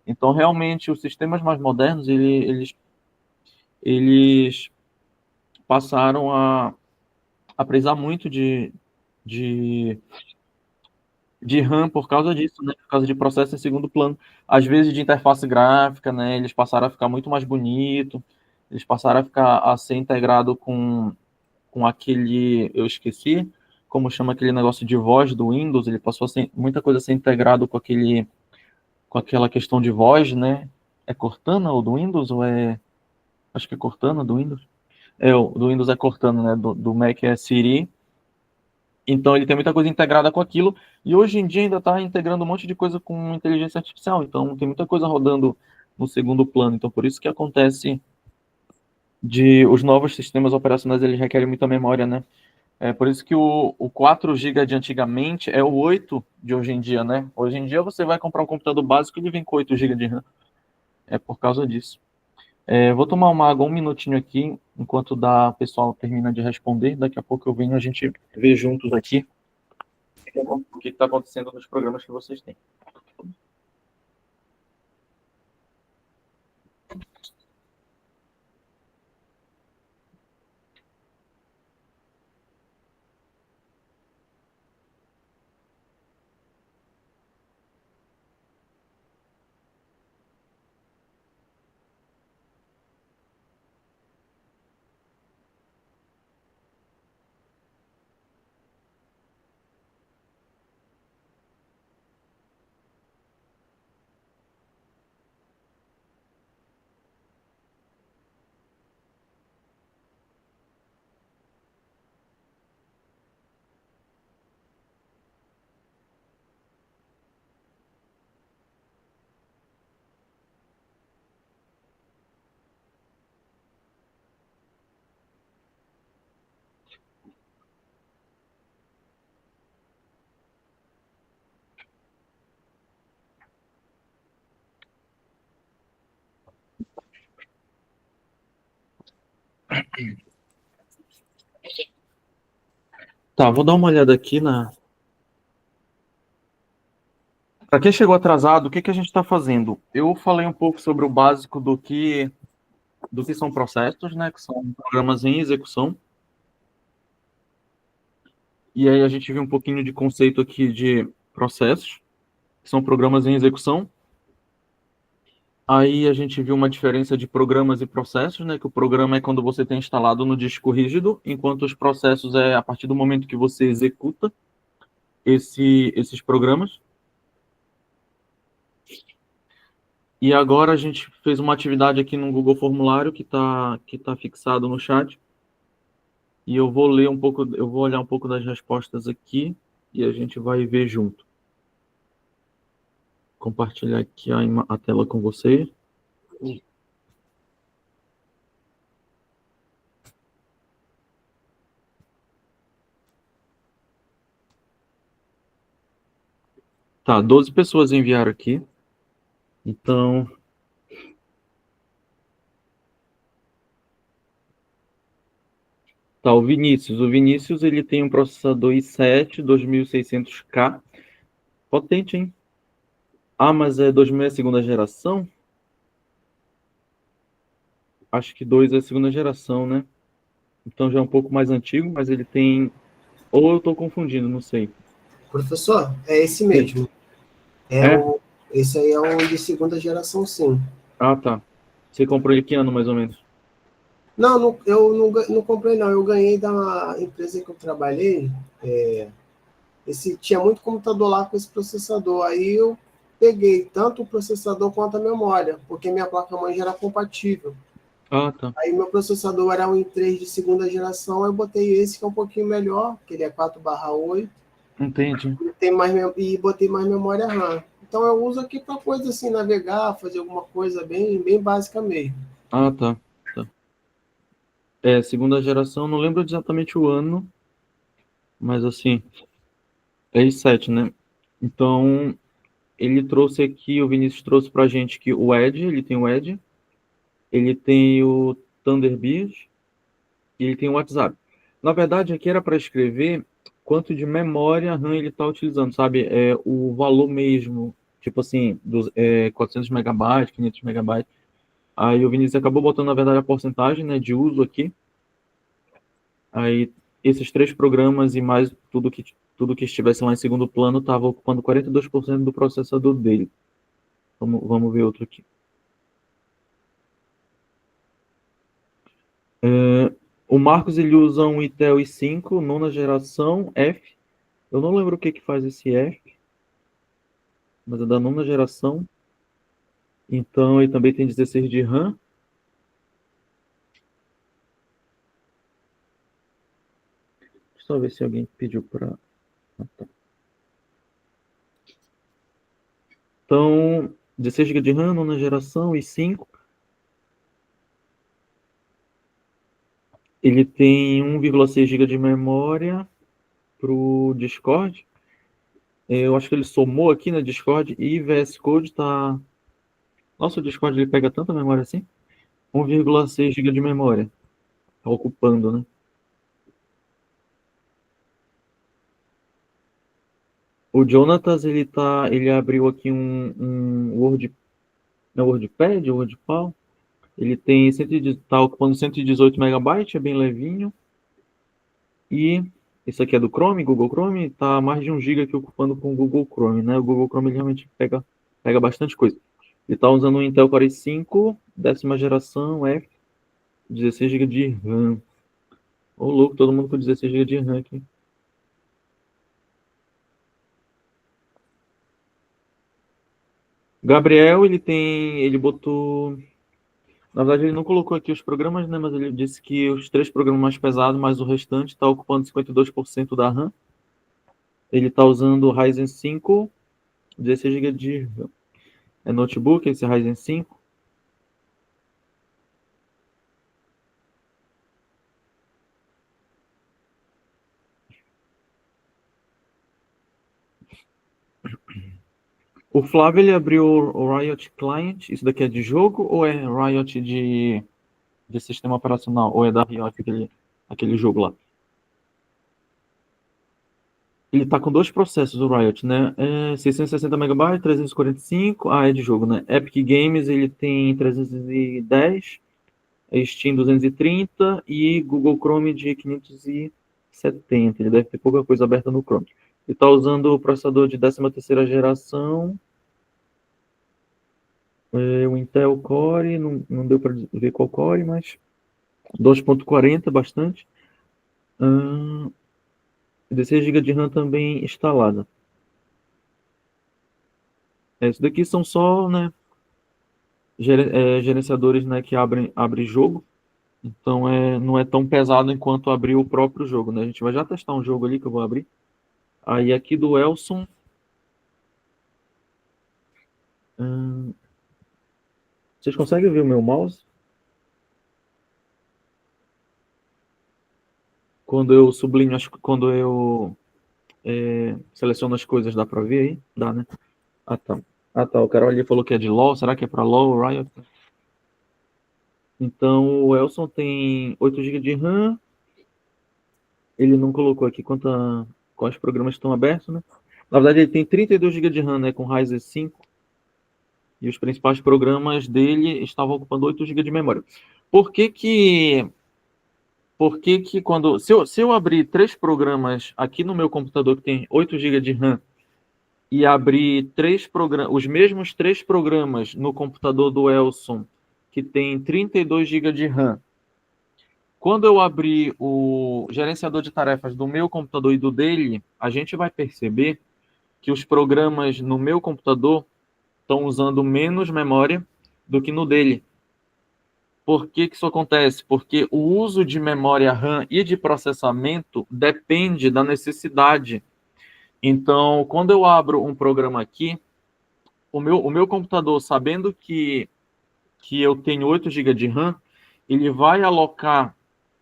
Então, realmente, os sistemas mais modernos, eles passaram a precisar muito de, de RAM por causa disso, né? Por causa de processo em segundo plano. Às vezes de interface gráfica, né? Eles passaram a ficar muito mais bonito, eles passaram a ser integrado com aquele, eu esqueci, como chama aquele negócio de voz do Windows, ele passou a ser, muita coisa a ser integrado com aquela questão de voz, né? É Cortana ou do Windows, ou acho que é Cortana do Windows? O do Windows é Cortana, né? Do Mac é Siri. Então ele tem muita coisa integrada com aquilo, e hoje em dia ainda está integrando um monte de coisa com inteligência artificial, então tem muita coisa rodando no segundo plano. Então por isso que acontece de os novos sistemas operacionais eles requerem muita memória, né? É por isso que o 4 GB de antigamente é o 8 de hoje em dia, né? Hoje em dia você vai comprar um computador básico e ele vem com 8 GB de RAM. É por causa disso. Vou tomar uma água um minutinho aqui, enquanto o pessoal termina de responder. Daqui a pouco eu venho, a gente vê juntos aqui o que está acontecendo nos programas que vocês têm. Tá, vou dar uma olhada aqui Para quem chegou atrasado, o que a gente está fazendo? Eu falei um pouco sobre o básico do que são processos, né? Que são programas em execução. E aí a gente viu um pouquinho de conceito aqui de processos, que são programas em execução. Aí a gente viu uma diferença de programas e processos, né? Que o programa é quando você tem instalado no disco rígido, enquanto os processos é a partir do momento que você executa esses programas. E agora a gente fez uma atividade aqui no Google Formulário que tá fixado no chat. E eu vou ler um pouco, eu vou olhar um pouco das respostas aqui e a gente vai ver junto. Compartilhar aqui a tela com você. Tá, 12 pessoas enviaram aqui. Então, tá, o Vinícius. O Vinícius, ele tem um processador i7 2600K. Potente, hein? Ah, mas é 2000 é segunda geração? Acho que 2 é segunda geração, né? Então já é um pouco mais antigo, mas ele tem... Ou eu tô confundindo, não sei. Professor, é esse mesmo. Esse aí é um de segunda geração, sim. Ah, tá. Você comprou ele que ano, mais ou menos? Eu não comprei, não. Eu ganhei da empresa que eu trabalhei. Tinha muito computador lá com esse processador. Aí eu peguei tanto o processador quanto a memória, porque minha placa-mãe já era compatível. Ah, tá. Aí meu processador era um i3 de segunda geração, eu botei esse que é um pouquinho melhor, que ele é 4/8, Entendi. e botei mais memória RAM. Então eu uso aqui para coisa assim, navegar, fazer alguma coisa bem básica mesmo. Ah, tá. Tá. Segunda geração, não lembro exatamente o ano, mas assim, é i7, né? Então, ele trouxe aqui, o Vinícius trouxe pra gente que o Edge, ele tem o Edge, ele tem o Thunderbird e ele tem o WhatsApp. Na verdade, aqui era para escrever quanto de memória RAM ele está utilizando, sabe? O valor mesmo, tipo assim, 400 megabytes, 500 megabytes. Aí o Vinícius acabou botando, na verdade, a porcentagem, né, de uso aqui. Aí esses 3 programas e mais tudo que estivesse lá em segundo plano estava ocupando 42% do processador dele. Vamos ver outro aqui. O Marcos, ele usa um Intel i5, nona geração, F. Eu não lembro o que faz esse F, mas é da nona geração. Então, ele também tem 16 de RAM. Deixa eu ver se alguém pediu para... Então, 16 GB de RAM, nona geração, i5. Ele tem 1,6 GB de memória para o Discord. Eu acho que ele somou aqui na Discord e VS Code tá... Nossa, o Discord ele pega tanta memória assim? 1,6 GB de memória. Tá ocupando, né? O Jonatas, ele abriu aqui um WordPad, WordPal. Ele tem tá ocupando 118 megabytes, é bem levinho. E isso aqui é do Chrome, Google Chrome, tá mais de 1 GB aqui ocupando com o Google Chrome, né? O Google Chrome ele realmente pega bastante coisa. Ele tá usando um Intel Core i5, 10ª geração, F, 16 GB de RAM. Ô, louco, todo mundo com 16 GB de RAM aqui. Gabriel, ele botou... Na verdade, ele não colocou aqui os programas, né? Mas ele disse que os 3 programas mais pesados, mais o restante, está ocupando 52% da RAM. Ele está usando o Ryzen 5, 16 GB de RAM. É notebook, esse Ryzen 5. O Flávio, ele abriu o Riot Client. Isso daqui é de jogo ou é Riot de sistema operacional? Ou é da Riot, aquele jogo lá? Ele tá com 2 processos, o Riot, né? 660 MB, 345. Ah, é de jogo, né? Epic Games, ele tem 310. Steam 230 e Google Chrome de 570. Ele deve ter pouca coisa aberta no Chrome. Ele está usando o processador de 13ª geração. O Intel Core, não deu para ver qual Core, mas 2.40, bastante. 16 GB de RAM também instalada. Isso daqui são só, né, gerenciadores, né, que abrem jogo. Então não é tão pesado enquanto abrir o próprio jogo, né? A gente vai já testar um jogo ali que eu vou abrir. Aí aqui do Elson. Vocês conseguem ver o meu mouse? Quando eu sublinho, quando eu seleciono as coisas, dá pra ver aí? Dá, né? Ah, tá. O Carol ali falou que é de LoL. Será que é pra LoL, Riot? Então, o Elson tem 8 GB de RAM. Ele não colocou aqui quais programas estão abertos, né? Na verdade, ele tem 32 GB de RAM, né? Com Ryzen 5. E os principais programas dele estavam ocupando 8 GB de memória. Por que quando... Se eu abrir 3 programas aqui no meu computador que tem 8 GB de RAM e abrir os mesmos 3 programas no computador do Elson que tem 32 GB de RAM Quando eu abrir o gerenciador de tarefas do meu computador e do dele, a gente vai perceber que os programas no meu computador estão usando menos memória do que no dele. Por que que isso acontece? Porque o uso de memória RAM e de processamento depende da necessidade. Então, quando eu abro um programa aqui, o meu computador, sabendo que eu tenho 8 GB de RAM, ele vai alocar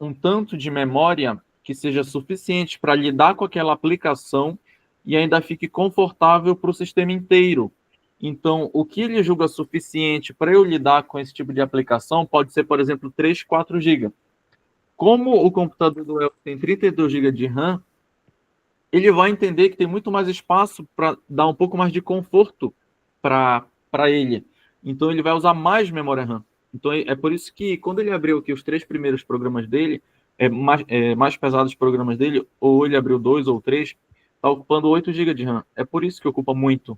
um tanto de memória que seja suficiente para lidar com aquela aplicação e ainda fique confortável para o sistema inteiro. Então, o que ele julga suficiente para eu lidar com esse tipo de aplicação pode ser, por exemplo, 3, 4 GB. Como o computador do Elcio tem 32 GB de RAM, ele vai entender que tem muito mais espaço para dar um pouco mais de conforto para ele. Então, ele vai usar mais memória RAM. Então, é por isso que, quando ele abriu aqui os 3 primeiros programas dele, mais pesados programas dele, ou ele abriu 2 ou 3, está ocupando 8 GB de RAM. É por isso que ocupa muito.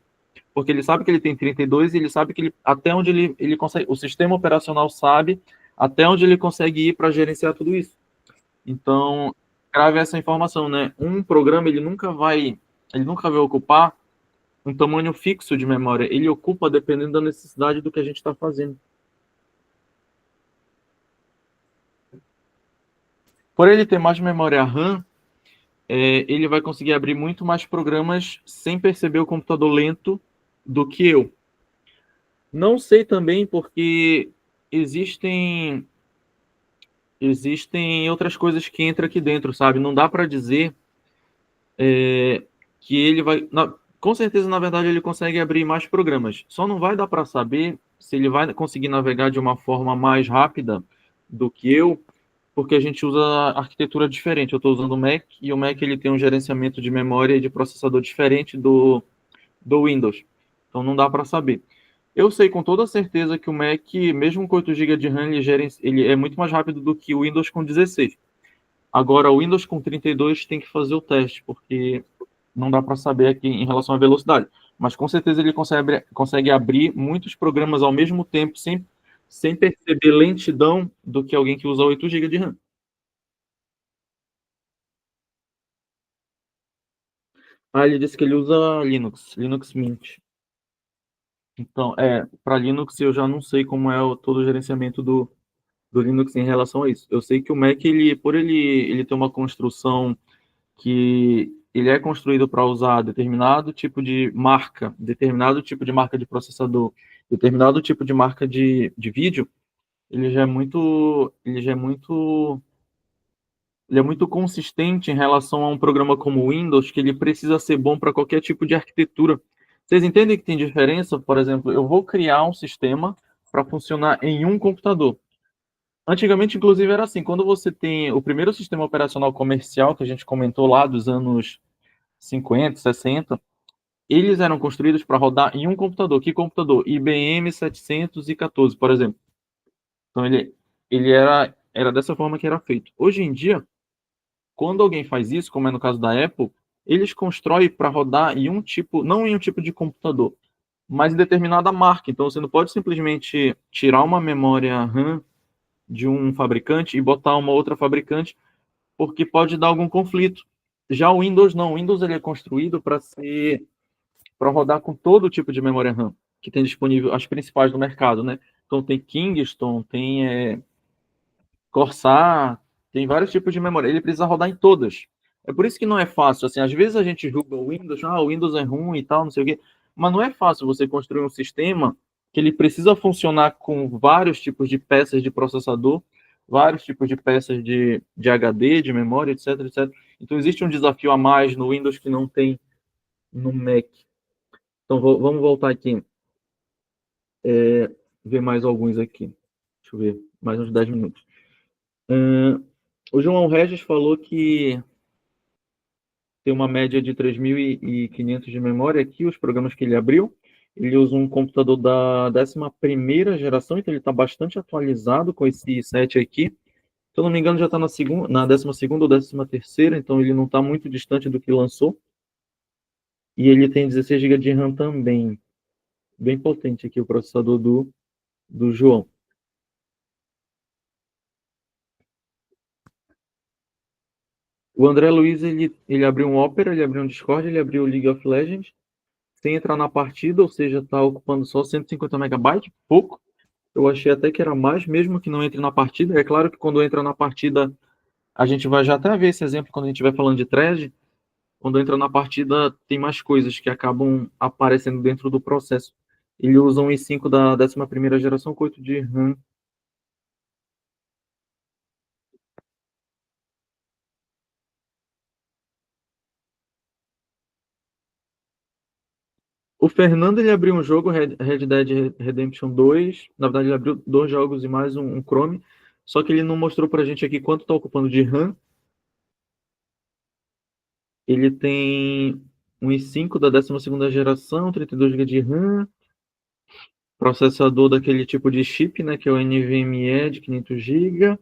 Porque ele sabe que ele tem 32 e ele sabe que até onde ele consegue, o sistema operacional sabe até onde ele consegue ir para gerenciar tudo isso. Então, grave essa informação, né? Um programa, ele nunca vai ocupar um tamanho fixo de memória. Ele ocupa dependendo da necessidade do que a gente está fazendo. Por ele ter mais memória RAM, ele vai conseguir abrir muito mais programas sem perceber o computador lento do que eu. Não sei também porque existem outras coisas que entram aqui dentro, sabe? Não dá para dizer que ele vai... com certeza, na verdade, ele consegue abrir mais programas. Só não vai dar para saber se ele vai conseguir navegar de uma forma mais rápida do que eu, porque a gente usa arquitetura diferente. Eu estou usando o Mac, e o Mac ele tem um gerenciamento de memória e de processador diferente do Windows. Então não dá para saber. Eu sei com toda certeza que o Mac, mesmo com 8 GB de RAM, ele é muito mais rápido do que o Windows com 16. Agora, o Windows com 32 tem que fazer o teste, porque não dá para saber aqui em relação à velocidade. Mas com certeza ele consegue abrir muitos programas ao mesmo tempo, sem perceber lentidão do que alguém que usa 8 GB de RAM. Ah, ele disse que ele usa Linux Mint. Então, para Linux eu já não sei como é todo o gerenciamento do Linux em relação a isso. Eu sei que o Mac, por ele ter uma construção que ele é construído para usar determinado tipo de marca de processador, determinado tipo de marca de vídeo, ele é muito consistente em relação a um programa como o Windows, que ele precisa ser bom para qualquer tipo de arquitetura. Vocês entendem que tem diferença? Por exemplo, eu vou criar um sistema para funcionar em um computador. Antigamente, inclusive, era assim. Quando você tem o primeiro sistema operacional comercial, que a gente comentou lá dos anos 50, 60, eles eram construídos para rodar em um computador. Que computador? IBM 714, por exemplo. Então, ele era dessa forma que era feito. Hoje em dia, quando alguém faz isso, como é no caso da Apple, eles constroem para rodar em um tipo, não em um tipo de computador, mas em determinada marca. Então, você não pode simplesmente tirar uma memória RAM de um fabricante e botar uma outra fabricante, porque pode dar algum conflito. Já o Windows não. O Windows ele é construído para rodar com todo tipo de memória RAM que tem disponível, as principais do mercado, né? Então tem Kingston, tem Corsair, tem vários tipos de memória. Ele precisa rodar em todas. É por isso que não é fácil. Assim, às vezes a gente julga o Windows, o Windows é ruim e tal, não sei o quê. Mas não é fácil você construir um sistema que ele precisa funcionar com vários tipos de peças de processador, vários tipos de peças de HD, de memória, etc, etc. Então existe um desafio a mais no Windows que não tem no Mac. Então vamos voltar aqui. Ver mais alguns aqui. Deixa eu ver. Mais uns 10 minutos. O João Regis falou que tem uma média de 3.500 de memória aqui, os programas que ele abriu. Ele usa um computador da 11ª geração, então ele está bastante atualizado com esse set aqui. Se eu não me engano, já está na 12ª ou 13ª, então ele não está muito distante do que lançou. E ele tem 16 GB de RAM também. Bem potente aqui o processador do João. O André Luiz, ele abriu um Opera, ele abriu um Discord, ele abriu o League of Legends, sem entrar na partida, ou seja, está ocupando só 150 megabytes, pouco. Eu achei até que era mais, mesmo que não entre na partida. É claro que quando entra na partida, a gente vai já até ver esse exemplo quando a gente estiver falando de thread. Quando entra na partida, tem mais coisas que acabam aparecendo dentro do processo. Ele usa um i5 da 11ª geração com 8 de RAM. O Fernando, ele abriu um jogo, Red Dead Redemption 2. Na verdade, ele abriu 2 jogos e mais um Chrome. Só que ele não mostrou pra gente aqui quanto está ocupando de RAM. Ele tem um i5 da 12ª geração, 32 GB de RAM. Processador daquele tipo de chip, né, que é o NVMe de 500 GB.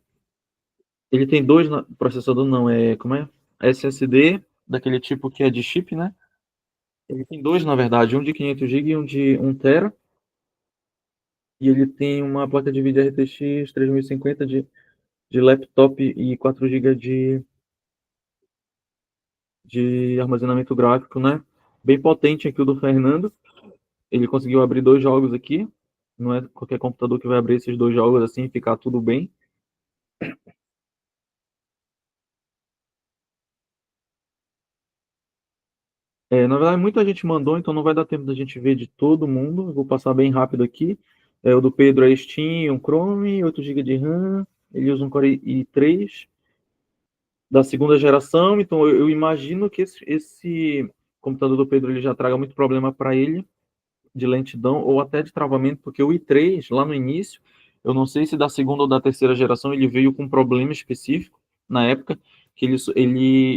Ele tem dois, processador não, como é? SSD, daquele tipo que é de chip, né? Ele tem dois, na verdade, um de 500 GB e um de 1 TB. E ele tem uma placa de vídeo RTX 3050 de laptop e 4 GB de armazenamento gráfico, né? Bem potente aqui o do Fernando. Ele conseguiu abrir 2 jogos aqui. Não é qualquer computador que vai abrir esses 2 jogos assim e ficar tudo bem. Na verdade, muita gente mandou, então não vai dar tempo da gente ver de todo mundo. Eu vou passar bem rápido aqui. O do Pedro é Steam, um Chrome, 8 GB de RAM. Ele usa um Core i3 da 2ª geração. Então eu imagino que esse computador do Pedro ele já traga muito problema para ele de lentidão ou até de travamento, porque o i3, lá no início, eu não sei se da 2ª ou da 3ª geração ele veio com um problema específico na época, que ele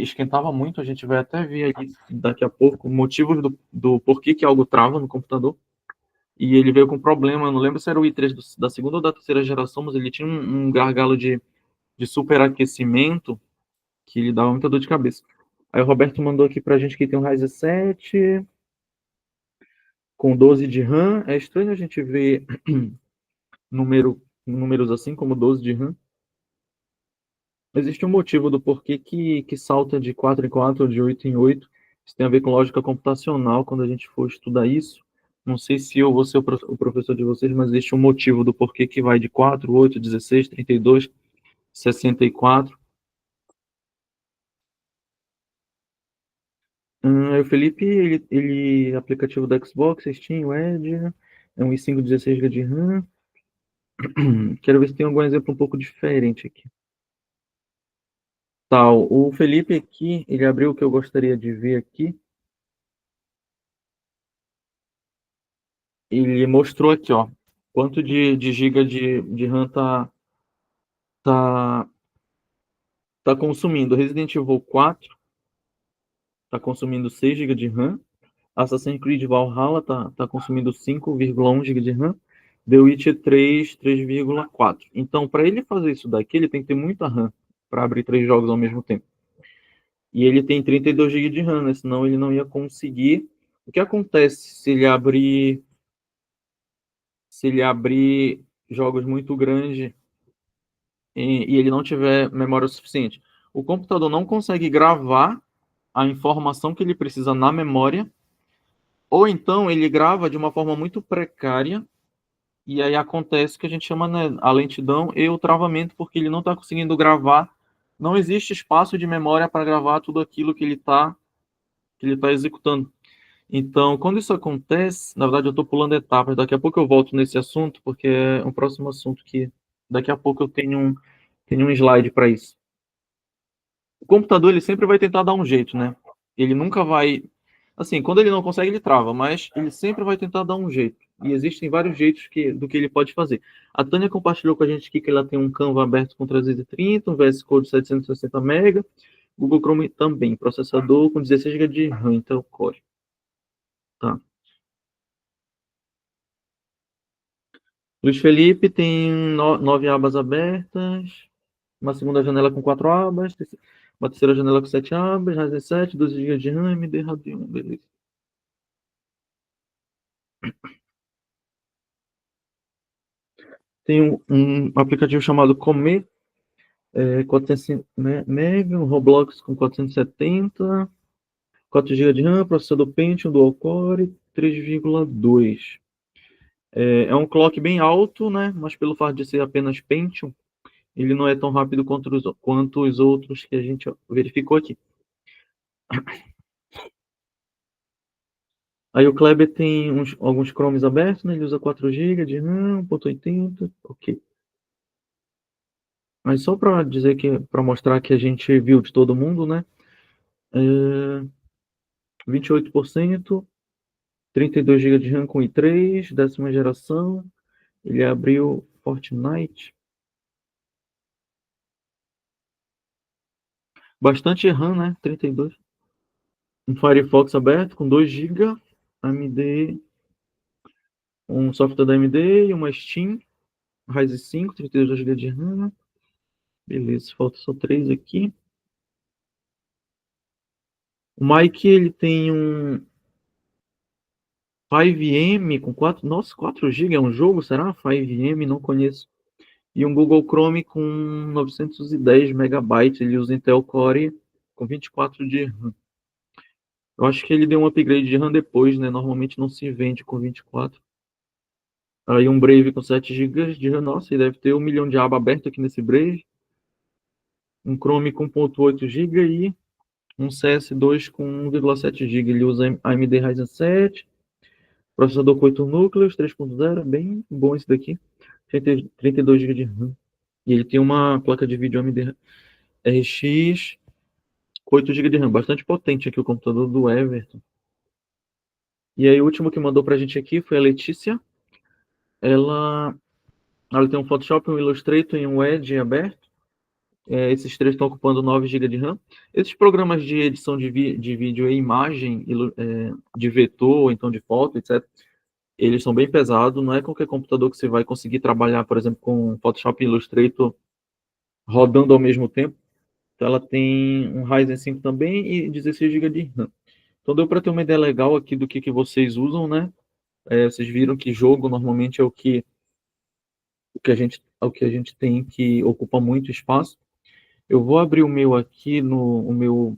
esquentava muito. A gente vai até ver aqui daqui a pouco motivos do porquê que algo trava no computador. E ele veio com problema, eu não lembro se era o i3 da 2ª ou da 3ª geração, mas ele tinha um gargalo de superaquecimento que lhe dava muita dor de cabeça. Aí o Roberto mandou aqui pra gente que tem um Ryzen 7 com 12 de RAM. É estranho a gente ver números assim como 12 de RAM. Existe um motivo do porquê que salta de 4 em 4, de 8 em 8. Isso tem a ver com lógica computacional, quando a gente for estudar isso. Não sei se eu vou ser o professor de vocês, mas existe um motivo do porquê que vai de 4, 8, 16, 32, 64. O Felipe, aplicativo da Xbox, Steam, Edge, é um i5 16 GB de RAM. Quero ver se tem algum exemplo um pouco diferente aqui. Tá, o Felipe aqui, ele abriu o que eu gostaria de ver aqui. Ele mostrou aqui, ó, quanto de giga de RAM tá, tá consumindo. Resident Evil 4 tá consumindo 6 GB de RAM. Assassin's Creed Valhalla tá consumindo 5,1 GB de RAM. The Witcher 3, 3,4. Então, para ele fazer isso daqui, ele tem que ter muita RAM para abrir 3 jogos ao mesmo tempo. E ele tem 32 GB de RAM, né? Senão ele não ia conseguir. O que acontece se ele abrir jogos muito grandes e ele não tiver memória suficiente? O computador não consegue gravar a informação que ele precisa na memória, ou então ele grava de uma forma muito precária. E aí acontece o que a gente chama, né, a lentidão e o travamento, porque ele não está conseguindo gravar. Não existe espaço de memória para gravar tudo aquilo que ele tá executando. Então, quando isso acontece, na verdade eu estou pulando etapas. Daqui a pouco eu volto nesse assunto, porque é um próximo assunto que daqui a pouco eu tenho um slide para isso. O computador ele sempre vai tentar dar um jeito, né? Ele nunca vai. Assim, quando ele não consegue, ele trava, mas ele sempre vai tentar dar um jeito. E existem vários jeitos do que ele pode fazer. A Tânia compartilhou com a gente aqui que ela tem um Canva aberto com 330, um VS Code 760 MB, Google Chrome também, processador com 16 GB de RAM, então Core. Tá. Luiz Felipe tem 9 abas abertas, uma segunda janela com 4 abas, uma terceira janela com 7 abas, Ryzen 7, 12 GB de RAM, AMD Radeon, beleza. Tem um aplicativo chamado Comer. 400 MB, um Roblox com 470, 4 GB de RAM, processador Pentium, dual core, 3,2. É um clock bem alto, né? Mas pelo fato de ser apenas Pentium, ele não é tão rápido quanto os outros que a gente verificou aqui. Aí o Kleber tem alguns Chromes abertos, né? Ele usa 4 GB de RAM, 1.80, ok. Mas só para dizer que, para mostrar que a gente viu de todo mundo, né? 28%, 32 GB de RAM com i3, 10ª geração. Ele abriu Fortnite. Bastante RAM, né? 32. Um Firefox aberto com 2 GB. AMD, um software da AMD e uma Steam. Ryzen 5, 32 GB de RAM. Beleza, falta só 3 aqui. O Mike, ele tem um 5M com 4... Nossa, 4 GB é um jogo, será? 5M, não conheço. E um Google Chrome com 910 megabytes. Ele usa Intel Core com 24 de RAM. Eu acho que ele deu um upgrade de RAM depois, né? Normalmente não se vende com 24. Aí um Brave com 7 GB de RAM. Nossa, ele deve ter 1 milhão de aba aberta aqui nesse Brave. Um Chrome com 0.8 GB e um CS2 com 1,7 GB. Ele usa AMD Ryzen 7. Processador com 8 núcleos, 3.0. Bem bom esse daqui. 32 GB de RAM. E ele tem uma placa de vídeo AMD RX com 8 GB de RAM. Bastante potente aqui o computador do Everton. E aí o último que mandou pra gente aqui foi a Letícia. Ela tem um Photoshop, um Illustrator e um Edge aberto. Esses três estão ocupando 9 GB de RAM. Esses programas de edição de vídeo e imagem, de vetor, então de foto, etc., eles são bem pesados. Não é qualquer computador que você vai conseguir trabalhar, por exemplo, com Photoshop e Illustrator rodando ao mesmo tempo. Então ela tem um Ryzen 5 também e 16 GB de RAM. Então deu para ter uma ideia legal aqui do que vocês usam, né? Vocês viram que jogo normalmente é o que a gente tem, que ocupa muito espaço. Eu vou abrir o meu aqui no meu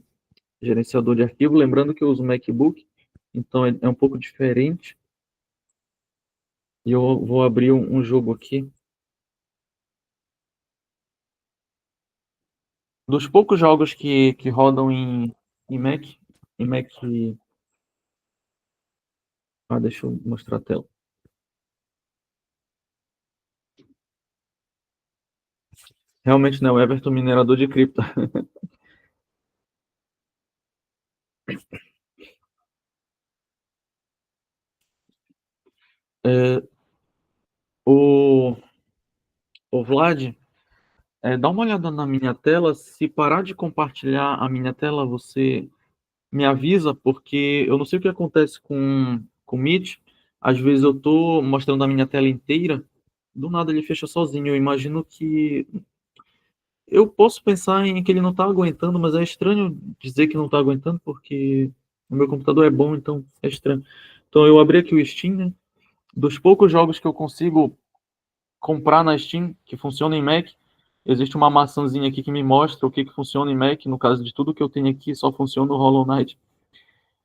gerenciador de arquivo, lembrando que eu uso MacBook, então é um pouco diferente. E eu vou abrir um jogo aqui. Dos poucos jogos que rodam em Mac, deixa eu mostrar a tela. Realmente não é o Everton minerador de cripto. O Vlad, dá uma olhada na minha tela. Se parar de compartilhar a minha tela, você me avisa, porque eu não sei o que acontece com o Meet. Às vezes eu estou mostrando a minha tela inteira, do nada ele fecha sozinho. Eu imagino que... Eu posso pensar em que ele não está aguentando, mas é estranho dizer que não está aguentando, porque o meu computador é bom, então é estranho. Então eu abri aqui o Steam, né? Dos poucos jogos que eu consigo comprar na Steam, que funciona em Mac, existe uma maçãzinha aqui que me mostra o que funciona em Mac. No caso de tudo que eu tenho aqui, só funciona o Hollow Knight.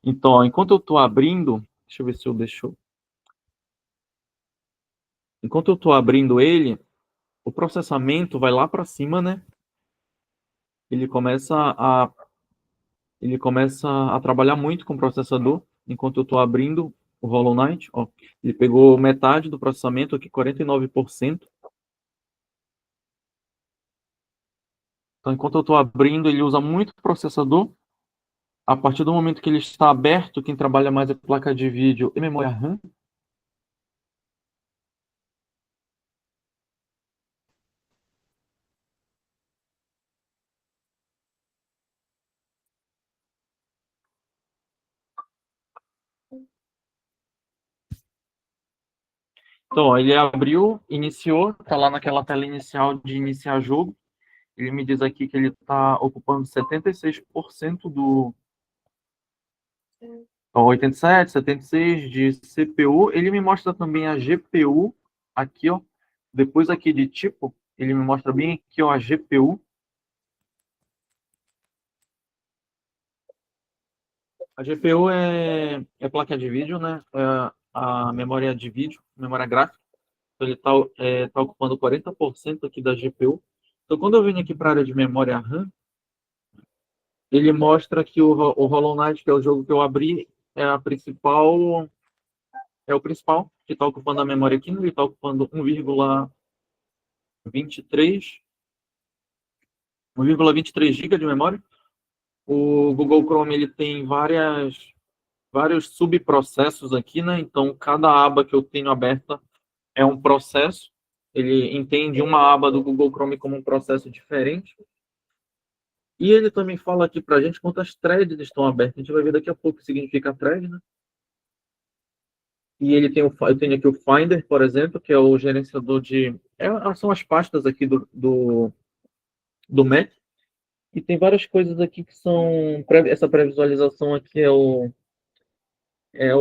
Então, ó, enquanto eu estou abrindo, deixa eu ver se eu deixo. Enquanto eu estou abrindo ele, o processamento vai lá para cima, né? Ele começa a trabalhar muito com o processador. Enquanto eu estou abrindo o Hollow Knight, ó, ele pegou metade do processamento aqui, 49%. Então, enquanto eu estou abrindo, ele usa muito processador. A partir do momento que ele está aberto, quem trabalha mais é placa de vídeo e memória RAM. Então, ó, ele abriu, iniciou, está lá naquela tela inicial de iniciar jogo. Ele me diz aqui que ele está ocupando 76% do... 87, 76 de CPU. Ele me mostra também a GPU aqui, ó. Depois aqui de tipo, ele me mostra bem aqui, ó, a GPU. A GPU é placa de vídeo, né? É a memória de vídeo, memória gráfica. Então, ele tá ocupando 40% aqui da GPU. Então, quando eu venho aqui para a área de memória RAM, ele mostra que o Hollow Knight, que é o jogo que eu abri, é o principal que está ocupando a memória aqui. Ele está ocupando 1,23 GB de memória. O Google Chrome ele tem vários subprocessos aqui, né? Então, cada aba que eu tenho aberta é um processo. Ele entende uma aba do Google Chrome como um processo diferente. E ele também fala aqui para a gente quantas threads estão abertas. A gente vai ver daqui a pouco o que significa thread, né? E eu tenho aqui o Finder, por exemplo, que é o gerenciador são as pastas aqui do Mac. E tem várias coisas aqui que são... Essa pré-visualização aqui é o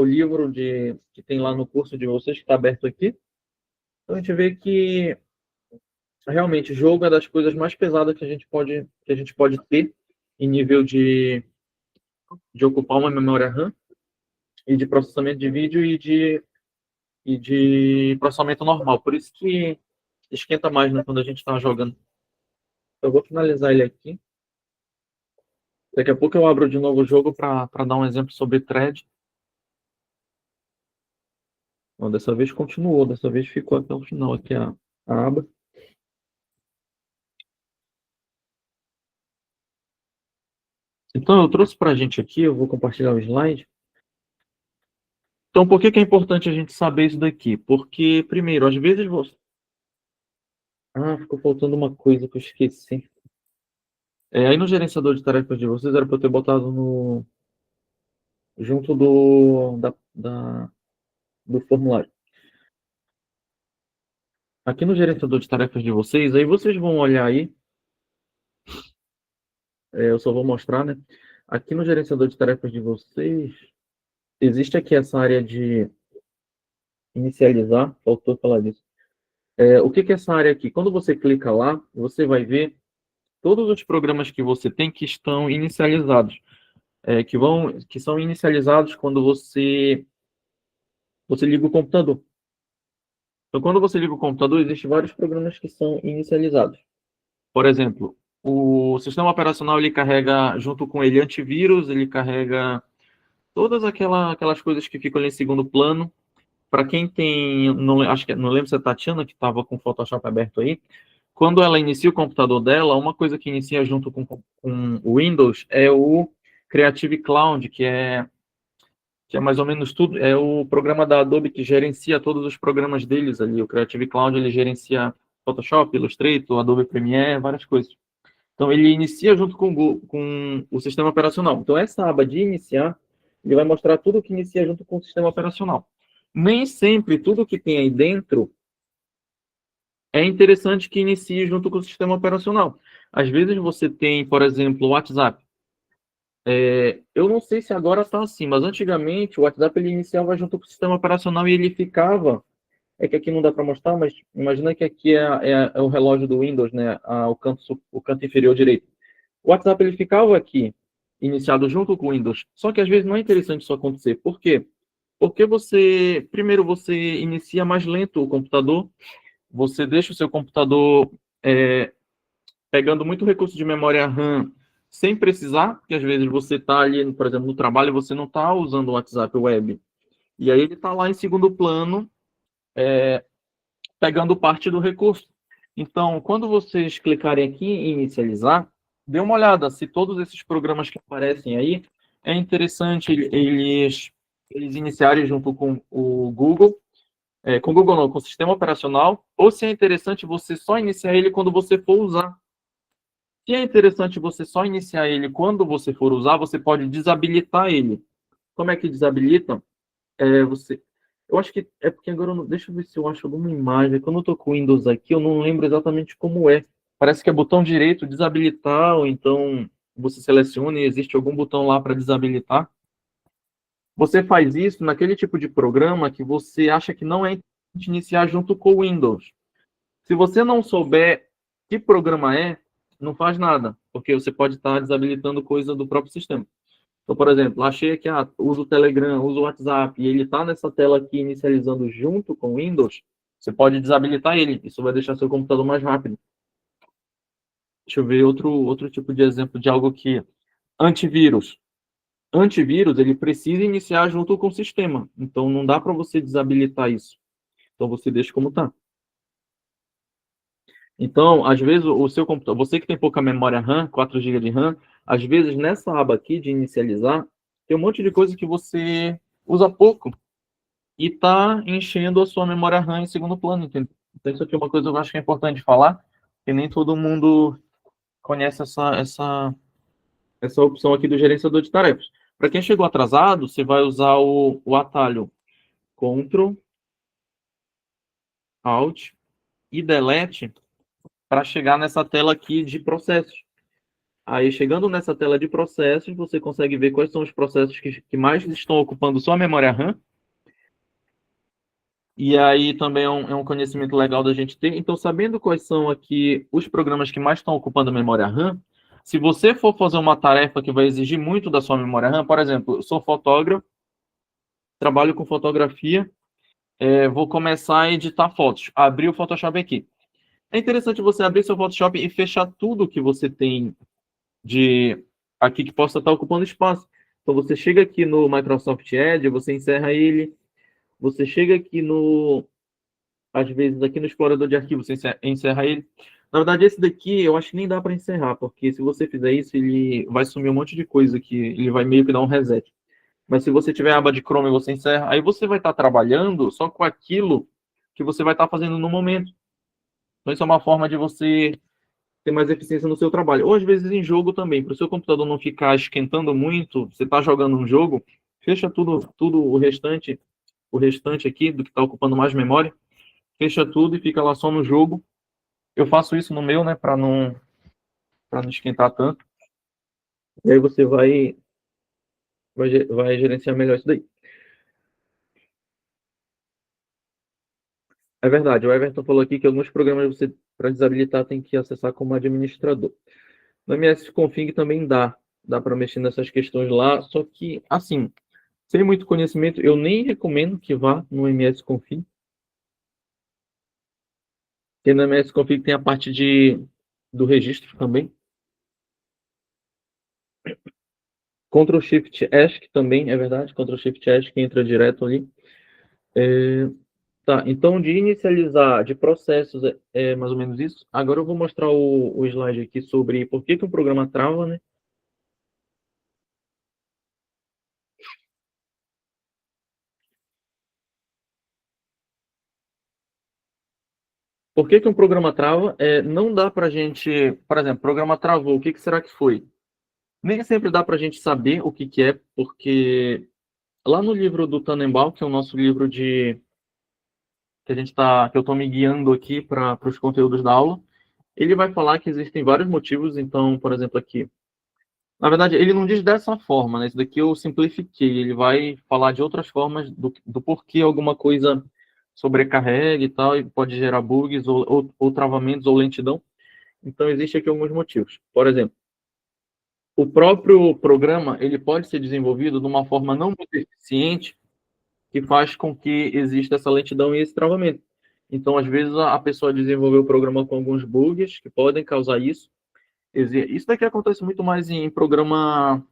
livro que tem lá no curso de vocês, que está aberto aqui. Então a gente vê que realmente jogo é das coisas mais pesadas que a gente pode ter em nível de ocupar uma memória RAM e de processamento de vídeo e de processamento normal. Por isso que esquenta mais, né, quando a gente está jogando. Eu vou finalizar ele aqui. Daqui a pouco eu abro de novo o jogo para dar um exemplo sobre thread. Bom, dessa vez continuou, dessa vez ficou até o final aqui a aba. Então eu trouxe para a gente aqui, eu vou compartilhar o slide. Então por que é importante a gente saber isso daqui? Porque, primeiro, às vezes você... ficou faltando uma coisa que eu esqueci. Aí no gerenciador de tarefas de vocês era para eu ter botado junto do formulário. Aqui no gerenciador de tarefas de vocês, aí vocês vão olhar aí. Eu só vou mostrar, né? Aqui no gerenciador de tarefas de vocês, existe aqui essa área de inicializar, faltou falar disso. O que é essa área aqui? Quando você clica lá, você vai ver todos os programas que você tem que estão inicializados. Que são inicializados quando você liga o computador. Então, quando você liga o computador, existem vários programas que são inicializados. Por exemplo, o sistema operacional ele carrega, junto com ele, antivírus, ele carrega todas aquelas coisas que ficam ali em segundo plano. Para quem tem, não lembro se é a Tatiana que estava com o Photoshop aberto aí, quando ela inicia o computador dela, uma coisa que inicia junto com o Windows é o Creative Cloud, que é mais ou menos tudo, é o programa da Adobe que gerencia todos os programas deles ali. O Creative Cloud, ele gerencia Photoshop, Illustrator, Adobe Premiere, várias coisas. Então, ele inicia junto com o sistema operacional. Então, essa aba de iniciar, ele vai mostrar tudo que inicia junto com o sistema operacional. Nem sempre tudo que tem aí dentro é interessante que inicie junto com o sistema operacional. Às vezes você tem, por exemplo, o WhatsApp. Eu não sei se agora está assim, mas antigamente o WhatsApp ele iniciava junto com o sistema operacional e ele ficava... É que aqui não dá para mostrar, mas imagina que aqui é o relógio do Windows, né? O canto inferior direito. O WhatsApp ele ficava aqui, iniciado junto com o Windows. Só que às vezes não é interessante isso acontecer. Por quê? Porque primeiro você inicia mais lento o computador, você deixa o seu computador pegando muito recurso de memória RAM sem precisar, porque às vezes você está ali, por exemplo, no trabalho, e você não está usando o WhatsApp web. E aí ele está lá em segundo plano, pegando parte do recurso. Então, quando vocês clicarem aqui em inicializar, dê uma olhada se todos esses programas que aparecem aí, é interessante eles iniciarem junto com o Google, com o Google não, com o sistema operacional, ou se é interessante você só iniciar ele quando você for usar. Se é interessante você só iniciar ele quando você for usar, você pode desabilitar ele. Como é que desabilita? Eu acho que é porque agora, deixa eu ver se eu acho alguma imagem. Quando eu estou com o Windows aqui, eu não lembro exatamente como é. Parece que é botão direito, desabilitar, ou então você seleciona e existe algum botão lá para desabilitar. Você faz isso naquele tipo de programa que você acha que não é importante iniciar junto com o Windows. Se você não souber que programa não faz nada, porque você pode estar desabilitando coisa do próprio sistema. Então, por exemplo, achei que uso o Telegram, uso o WhatsApp, e ele está nessa tela aqui inicializando junto com o Windows, você pode desabilitar ele. Isso vai deixar seu computador mais rápido. Deixa eu ver outro tipo de exemplo de algo que... Antivírus. Antivírus, ele precisa iniciar junto com o sistema. Então, não dá para você desabilitar isso. Então, você deixa como está. Então, às vezes, o seu computador, você que tem pouca memória RAM, 4 GB de RAM, às vezes, nessa aba aqui de inicializar, tem um monte de coisa que você usa pouco e está enchendo a sua memória RAM em segundo plano, entendeu? Então, isso aqui é uma coisa que eu acho que é importante falar, que nem todo mundo conhece essa opção aqui do gerenciador de tarefas. Para quem chegou atrasado, você vai usar o atalho Ctrl, Alt e Delete para chegar nessa tela aqui de processos. Aí, chegando nessa tela de processos, você consegue ver quais são os processos que mais estão ocupando sua memória RAM. E aí também é um conhecimento legal da gente ter. Então, sabendo quais são aqui os programas que mais estão ocupando a memória RAM, se você for fazer uma tarefa que vai exigir muito da sua memória RAM, por exemplo, eu sou fotógrafo, trabalho com fotografia, vou começar a editar fotos. Abrir o Photoshop aqui. É interessante você abrir seu Photoshop e fechar tudo que você tem de aqui que possa estar ocupando espaço. Então, você chega aqui no Microsoft Edge, você encerra ele. Você chega aqui às vezes, aqui no explorador de arquivos, você encerra ele. Na verdade, esse daqui, eu acho que nem dá para encerrar, porque se você fizer isso, ele vai sumir um monte de coisa aqui. Ele vai meio que dar um reset. Mas se você tiver a aba de Chrome e você encerra, aí você vai estar trabalhando só com aquilo que você vai estar fazendo no momento. Então, isso é uma forma de você ter mais eficiência no seu trabalho. Ou, às vezes, em jogo também. Para o seu computador não ficar esquentando muito, você está jogando um jogo, fecha tudo o restante aqui, do que está ocupando mais memória, fecha tudo e fica lá só no jogo. Eu faço isso no meu, né, para não esquentar tanto. E aí você vai gerenciar melhor isso daí. É verdade, o Everton falou aqui que alguns programas você, para desabilitar, tem que acessar como administrador. No MS Config também dá para mexer nessas questões lá, só que, assim, sem muito conhecimento, eu nem recomendo que vá no MS Config. Porque no MS Config tem a parte do registro também. Ctrl Shift ESC também, é verdade, Ctrl Shift ESC entra direto ali. Tá, então de inicializar de processos é mais ou menos isso. Agora eu vou mostrar o slide aqui sobre por que um programa trava, né? Por que um programa trava? Não dá para a gente, por exemplo, programa travou, o que será que foi? Nem sempre dá para a gente saber o que é, porque lá no livro do Tannenbaum, que é o nosso livro que eu estou me guiando aqui para os conteúdos da aula, ele vai falar que existem vários motivos. Então, por exemplo, aqui, na verdade, ele não diz dessa forma, né? Isso daqui eu simplifiquei. Ele vai falar de outras formas do porquê alguma coisa sobrecarrega e tal, e pode gerar bugs ou travamentos ou lentidão. Então, existe aqui alguns motivos. Por exemplo, o próprio programa ele pode ser desenvolvido de uma forma não muito eficiente, que faz com que exista essa lentidão e esse travamento. Então, às vezes, a pessoa desenvolveu o programa com alguns bugs que podem causar isso. Isso daqui acontece muito mais em programa,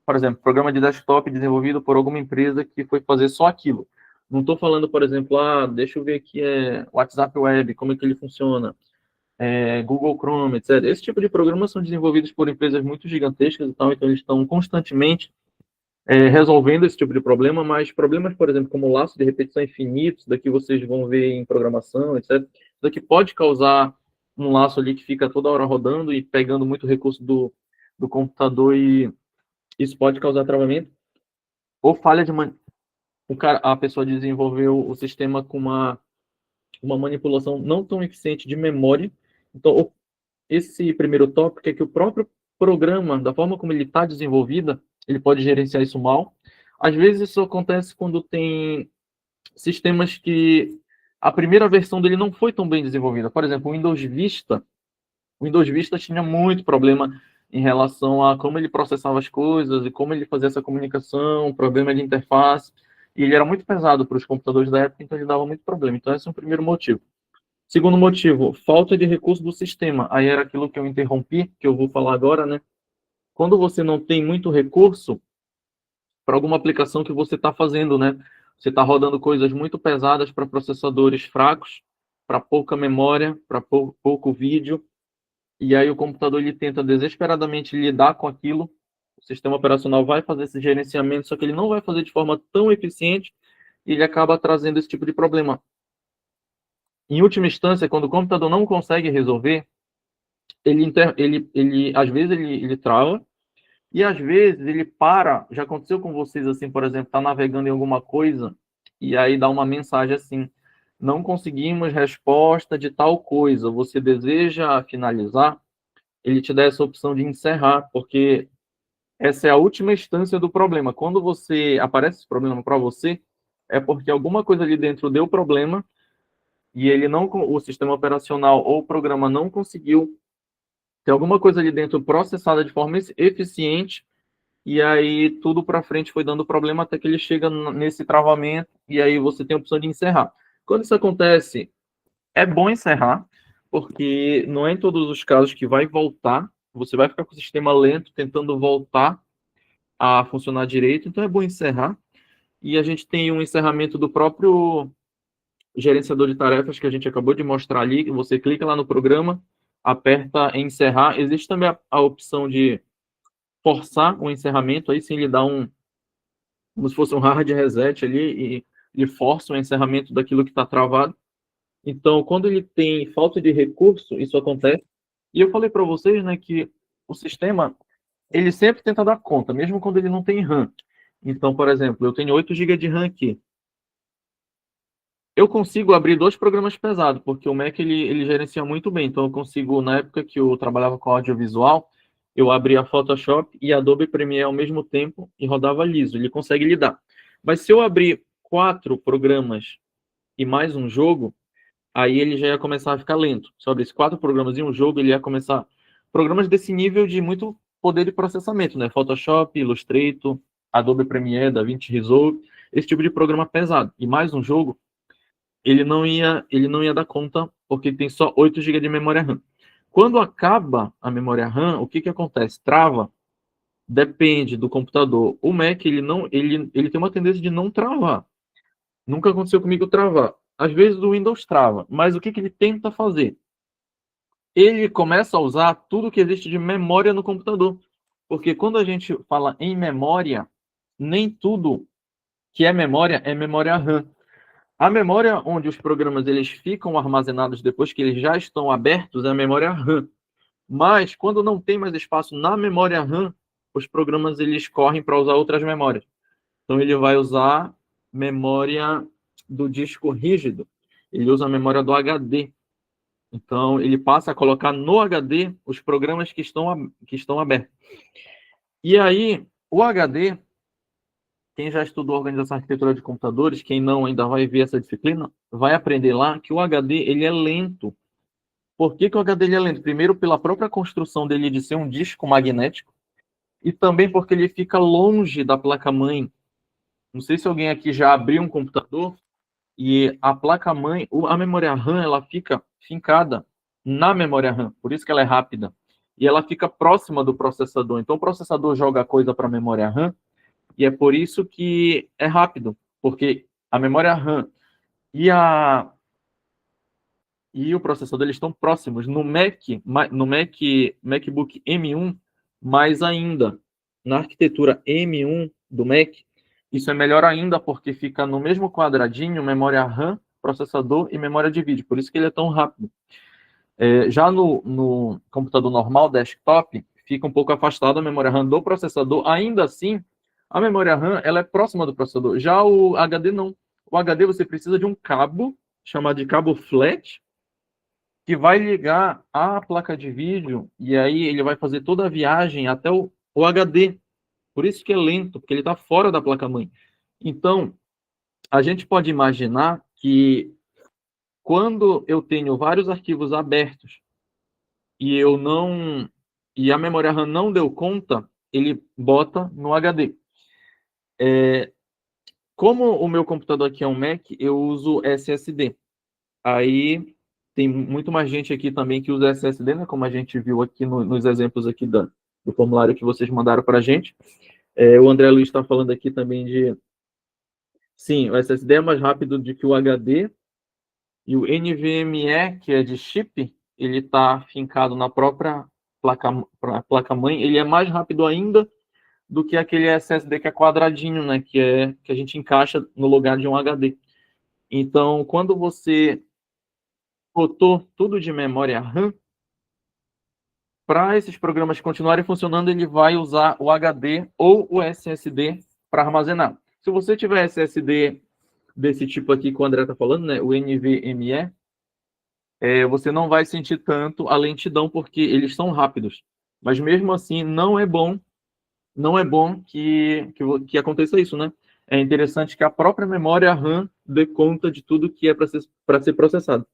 por exemplo, programa de desktop desenvolvido por alguma empresa que foi fazer só aquilo. Não estou falando, por exemplo, deixa eu ver aqui, WhatsApp Web, como é que ele funciona, Google Chrome, etc. Esse tipo de programas são desenvolvidos por empresas muito gigantescas e tal, então eles estão constantemente resolvendo esse tipo de problema, mas problemas, por exemplo, como laço de repetição infinito, isso daqui vocês vão ver em programação, etc. Isso daqui pode causar um laço ali que fica toda hora rodando e pegando muito recurso do computador, e isso pode causar travamento ou falha de a pessoa desenvolveu o sistema com uma manipulação não tão eficiente de memória. Então, esse primeiro tópico é que o próprio programa, da forma como ele está desenvolvido, ele pode gerenciar isso mal. Às vezes isso acontece quando tem sistemas que a primeira versão dele não foi tão bem desenvolvida. Por exemplo, o Windows Vista tinha muito problema em relação a como ele processava as coisas e como ele fazia essa comunicação, problema de interface. E ele era muito pesado para os computadores da época, então ele dava muito problema. Então esse é o primeiro motivo. Segundo motivo, falta de recurso do sistema. Aí era aquilo que eu interrompi, que eu vou falar agora, né? Quando você não tem muito recurso para alguma aplicação que você está fazendo, né? Você está rodando coisas muito pesadas para processadores fracos, para pouca memória, para pouco vídeo, e aí o computador ele tenta desesperadamente lidar com aquilo. O sistema operacional vai fazer esse gerenciamento, só que ele não vai fazer de forma tão eficiente e ele acaba trazendo esse tipo de problema. Em última instância, quando o computador não consegue resolver, às vezes ele trava, e às vezes ele para. Já aconteceu com vocês assim, por exemplo, tá navegando em alguma coisa e aí dá uma mensagem assim: não conseguimos resposta de tal coisa, você deseja finalizar? Ele te dá essa opção de encerrar, porque essa é a última instância do problema. Quando você aparece esse problema para você, é porque alguma coisa ali dentro deu problema e ele não, o sistema operacional ou o programa não conseguiu ter alguma coisa ali dentro processada de forma eficiente, e aí tudo para frente foi dando problema até que ele chega nesse travamento, e aí você tem a opção de encerrar. Quando isso acontece, é bom encerrar, porque não é em todos os casos que vai voltar, você vai ficar com o sistema lento, tentando voltar a funcionar direito, então é bom encerrar. E a gente tem um encerramento do próprio gerenciador de tarefas que a gente acabou de mostrar ali, que você clica lá no programa, aperta em encerrar. Existe também a opção de forçar o encerramento, aí sim ele dá como se fosse um hard reset ali, e ele força o encerramento daquilo que está travado. Então, quando ele tem falta de recurso, isso acontece. E eu falei para vocês, né, que o sistema, ele sempre tenta dar conta, mesmo quando ele não tem RAM. Então, por exemplo, eu tenho 8 GB de RAM aqui. Eu consigo abrir 2 programas pesados, porque o Mac ele gerencia muito bem. Então, eu consigo, na época que eu trabalhava com audiovisual, eu abria Photoshop e Adobe Premiere ao mesmo tempo e rodava liso. Ele consegue lidar. Mas se eu abrir 4 programas e mais um jogo, aí ele já ia começar a ficar lento. Se eu abrisse 4 programas e um jogo, ele ia começar... Programas desse nível de muito poder de processamento, né? Photoshop, Illustrator, Adobe Premiere, DaVinci Resolve, esse tipo de programa pesado. E mais um jogo, ele não ia dar conta, porque tem só 8 GB de memória RAM. Quando acaba a memória RAM, o que acontece? Trava. Depende do computador. O Mac, ele tem uma tendência de não travar. Nunca aconteceu comigo travar. Às vezes o Windows trava, mas o que ele tenta fazer? Ele começa a usar tudo que existe de memória no computador. Porque quando a gente fala em memória, nem tudo que é memória RAM. A memória onde os programas eles ficam armazenados depois que eles já estão abertos é a memória RAM. Mas quando não tem mais espaço na memória RAM, os programas eles correm para usar outras memórias. Então ele vai usar memória do disco rígido. Ele usa a memória do HD. Então ele passa a colocar no HD os programas que estão abertos. E aí o HD, quem já estudou organização e arquitetura de computadores, quem não ainda vai ver essa disciplina, vai aprender lá que o HD ele é lento. Por que o HD ele é lento? Primeiro, pela própria construção dele de ser um disco magnético, e também porque ele fica longe da placa-mãe. Não sei se alguém aqui já abriu um computador e a placa-mãe, a memória RAM, ela fica fincada na memória RAM, por isso que ela é rápida. E ela fica próxima do processador. Então, o processador joga coisa para a memória RAM, e é por isso que é rápido, porque a memória RAM e o processador eles estão próximos. No MacBook M1, mais ainda. Na arquitetura M1 do Mac, isso é melhor ainda, porque fica no mesmo quadradinho memória RAM, processador e memória de vídeo. Por isso que ele é tão rápido. Já no computador normal, desktop, fica um pouco afastado a memória RAM do processador. Ainda assim, a memória RAM ela é próxima do processador. Já o HD não. O HD você precisa de um cabo, chamado de cabo flat, que vai ligar a placa de vídeo, e aí ele vai fazer toda a viagem até o HD. Por isso que é lento, porque ele está fora da placa-mãe. Então, a gente pode imaginar que quando eu tenho vários arquivos abertos e eu e a memória RAM não deu conta, ele bota no HD. Como o meu computador aqui é um Mac, eu uso SSD. Aí tem muito mais gente aqui também que usa SSD, né? Como a gente viu aqui nos exemplos aqui do formulário que vocês mandaram para a gente. O André Luiz está falando aqui também de... Sim, o SSD é mais rápido do que o HD. E o NVMe, que é de chip, ele está fincado na própria placa-mãe. Ele é mais rápido ainda do que aquele SSD que é quadradinho, né? Que a gente encaixa no lugar de um HD. Então, quando você botou tudo de memória RAM, para esses programas continuarem funcionando, ele vai usar o HD ou o SSD para armazenar. Se você tiver SSD desse tipo aqui que o André está falando, né, o NVMe, você não vai sentir tanto a lentidão, porque eles são rápidos. Mas mesmo assim, não é bom que aconteça isso, né? É interessante que a própria memória RAM dê conta de tudo que é para ser processado.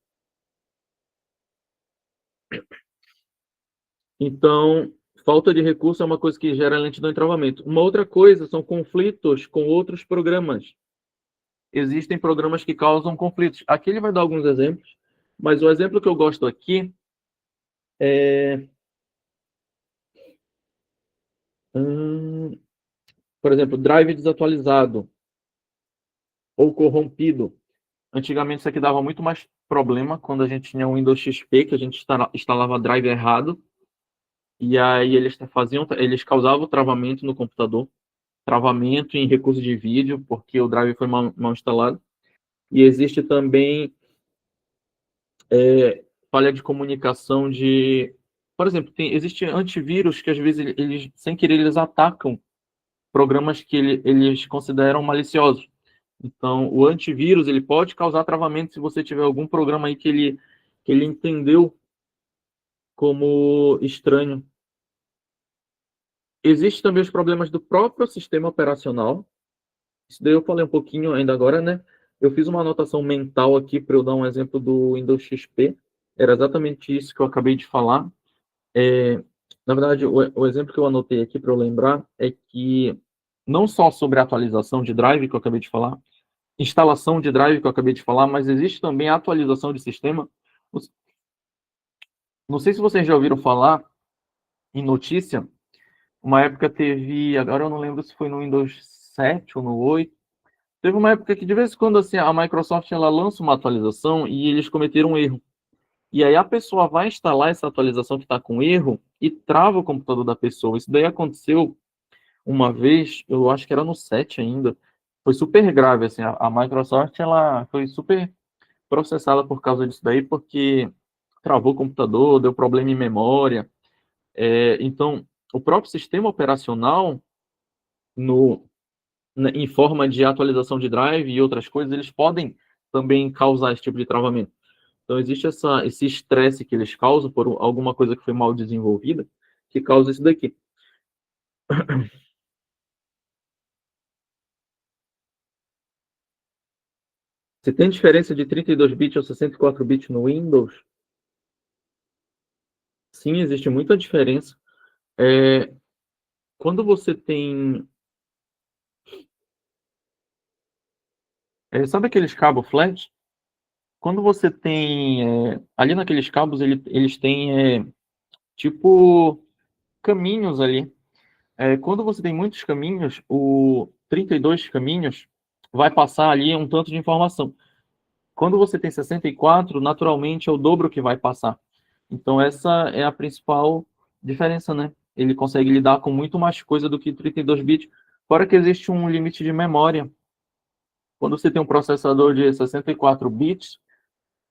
Então, falta de recurso é uma coisa que gera lentidão e travamento. Uma outra coisa são conflitos com outros programas. Existem programas que causam conflitos. Aqui ele vai dar alguns exemplos, mas o exemplo que eu gosto aqui é... por exemplo, drive desatualizado ou corrompido. Antigamente isso aqui dava muito mais problema quando a gente tinha um Windows XP, que a gente instalava drive errado, e aí eles causavam travamento no computador, travamento em recurso de vídeo, porque o drive foi mal instalado. E existe também falha de comunicação por exemplo, existe antivírus que às vezes eles sem querer, eles atacam programas que eles consideram maliciosos. Então, o antivírus ele pode causar travamento se você tiver algum programa aí que ele entendeu como estranho. Existem também os problemas do próprio sistema operacional. Isso daí eu falei um pouquinho ainda agora, né? Eu fiz uma anotação mental aqui para eu dar um exemplo do Windows XP. Era exatamente isso que eu acabei de falar. Na verdade, o exemplo que eu anotei aqui para eu lembrar é que não só sobre a atualização de drive que eu acabei de falar, instalação de drive que eu acabei de falar, mas existe também a atualização de sistema. Não sei se vocês já ouviram falar em notícia, uma época teve, agora eu não lembro se foi no Windows 7 ou no 8, teve uma época que de vez em quando assim, a Microsoft ela lança uma atualização e eles cometeram um erro. E aí a pessoa vai instalar essa atualização que está com erro e trava o computador da pessoa. Isso daí aconteceu uma vez, eu acho que era no 7 ainda. Foi super grave, assim, a Microsoft ela foi super processada por causa disso daí, porque travou o computador, deu problema em memória. Então, o próprio sistema operacional, em forma de atualização de drive e outras coisas, eles podem também causar esse tipo de travamento. Então, existe esse estresse que eles causam por alguma coisa que foi mal desenvolvida, que causa isso daqui. Você tem diferença de 32 bits ou 64 bits no Windows? Sim, existe muita diferença. Quando você tem... sabe aqueles cabos flat? Quando você tem... ali naqueles cabos, eles têm tipo caminhos ali. Quando você tem muitos caminhos, o 32 caminhos vai passar ali um tanto de informação. Quando você tem 64, naturalmente é o dobro que vai passar. Então essa é a principal diferença, né? Ele consegue lidar com muito mais coisa do que 32 bits, fora que existe um limite de memória. Quando você tem um processador de 64 bits,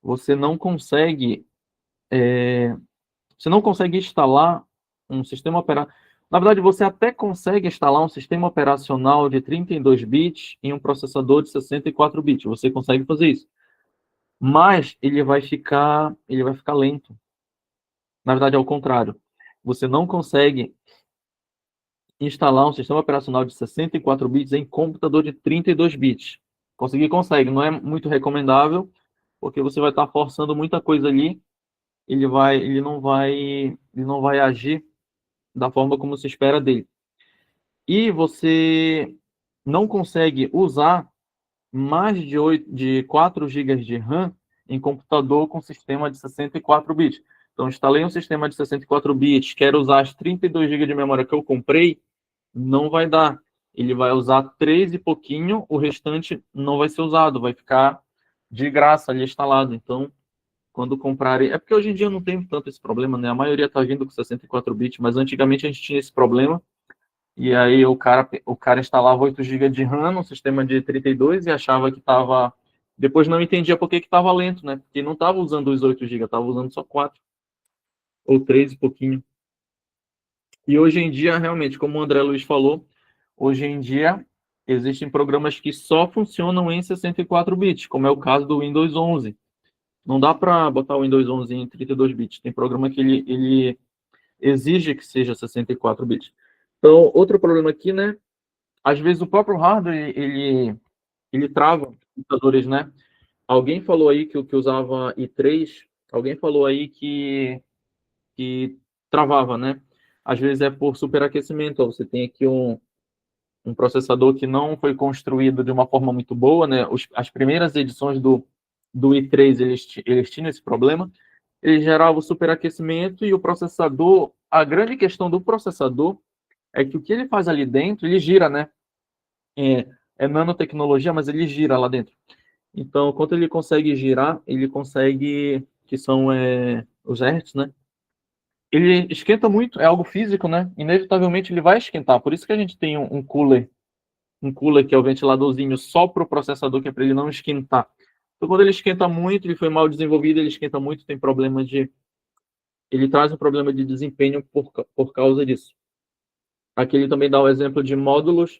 você não consegue instalar um sistema operacional. Na verdade, você até consegue instalar um sistema operacional de 32 bits em um processador de 64 bits. Você consegue fazer isso. Mas ele vai ficar lento. Na verdade, é o contrário. Você não consegue instalar um sistema operacional de 64 bits em computador de 32 bits. Consegue. Não é muito recomendável, porque você vai estar forçando muita coisa ali. Ele não vai agir da forma como se espera dele. E você não consegue usar mais de 4 GB de RAM em computador com sistema de 64 bits. Então, instalei um sistema de 64 bits, quero usar as 32 GB de memória que eu comprei, não vai dar. Ele vai usar 3 e pouquinho, o restante não vai ser usado, vai ficar de graça ali instalado. Então, quando comprarem... É porque hoje em dia eu não tenho tanto esse problema, né? A maioria está vindo com 64 bits, mas antigamente a gente tinha esse problema. E aí o cara instalava 8 GB de RAM no sistema de 32 e achava que estava... Depois não entendia por que estava lento, né? Porque não estava usando os 8 GB, estava usando só 4. Ou 3 e pouquinho. E hoje em dia, realmente, como o André Luiz falou, hoje em dia existem programas que só funcionam em 64 bits, como é o caso do Windows 11. Não dá para botar o Windows 11 em 32 bits. Tem programa que ele exige que seja 64 bits. Então, outro problema aqui, né? Às vezes o próprio hardware, ele trava computadores, né? Alguém falou aí que usava i3, alguém falou aí que travava, né? Às vezes é por superaquecimento. Você tem aqui um processador que não foi construído de uma forma muito boa, né? As primeiras edições do i3, eles tinham esse problema. Ele gerava o superaquecimento e o processador... A grande questão do processador é que o que ele faz ali dentro, ele gira, né? É nanotecnologia, mas ele gira lá dentro. Então, quando ele consegue girar, ele consegue... Que são os hertz, né? Ele esquenta muito, é algo físico, né? Inevitavelmente ele vai esquentar. Por isso que a gente tem um cooler que é o ventiladorzinho só para o processador, que é para ele não esquentar. Então, quando ele esquenta muito, ele foi mal desenvolvido, ele esquenta muito, tem problema de... Ele traz um problema de desempenho por causa disso. Aqui ele também dá o exemplo de módulos.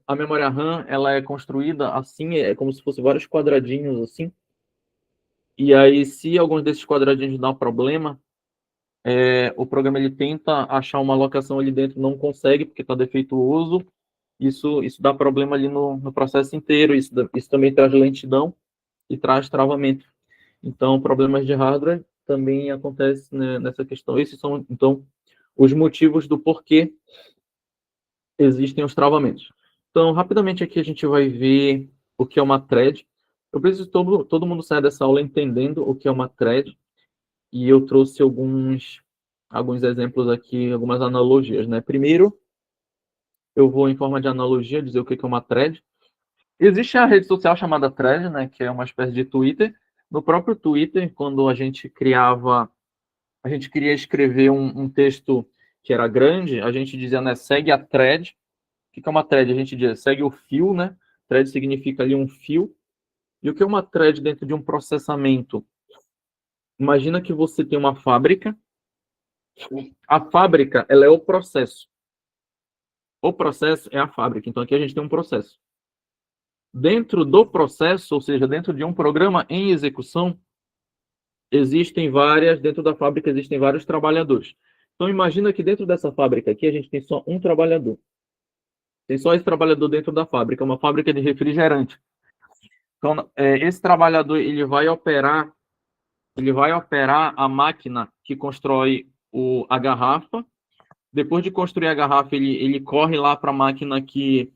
A memória RAM, ela é construída assim, é como se fosse vários quadradinhos assim. E aí, se alguns desses quadradinhos dão problema, o programa ele tenta achar uma alocação ali dentro, não consegue, porque está defeituoso. Isso dá problema ali no processo inteiro. Isso também traz lentidão e traz travamento. Então, problemas de hardware também acontecem, né, nessa questão. Esses são, então, os motivos do porquê existem os travamentos. Então, rapidamente aqui a gente vai ver o que é uma thread. Eu preciso que todo mundo saia dessa aula entendendo o que é uma thread. E eu trouxe alguns exemplos aqui, algumas analogias, né? Primeiro, eu vou, em forma de analogia, dizer o que é uma thread. Existe a rede social chamada Thread, né, que é uma espécie de Twitter. No próprio Twitter, quando a gente queria escrever um texto que era grande, a gente dizia, né, segue a thread. O que é uma thread? A gente diz, segue o fio, né? Thread significa ali um fio. E o que é uma thread dentro de um processamento? Imagina que você tem uma fábrica. A fábrica, ela é o processo. O processo é a fábrica. Então, aqui a gente tem um processo. Dentro do processo, ou seja, dentro de um programa em execução, dentro da fábrica existem vários trabalhadores. Então, imagina que dentro dessa fábrica aqui, a gente tem só um trabalhador. Tem só esse trabalhador dentro da fábrica, uma fábrica de refrigerante. Então, esse trabalhador, ele vai operar a máquina que constrói a garrafa. Depois de construir a garrafa, ele corre lá para a máquina que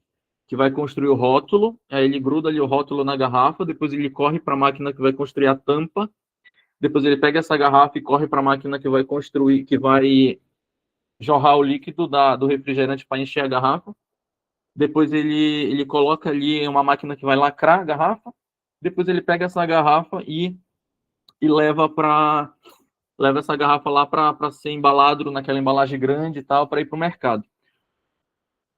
vai construir o rótulo, aí ele gruda ali o rótulo na garrafa, depois ele corre para a máquina que vai construir a tampa, depois ele pega essa garrafa e corre para a máquina que vai jorrar o líquido do refrigerante para encher a garrafa, depois ele coloca ali uma máquina que vai lacrar a garrafa, depois ele pega essa garrafa e leva essa garrafa lá para ser embalado naquela embalagem grande e tal, para ir para o mercado.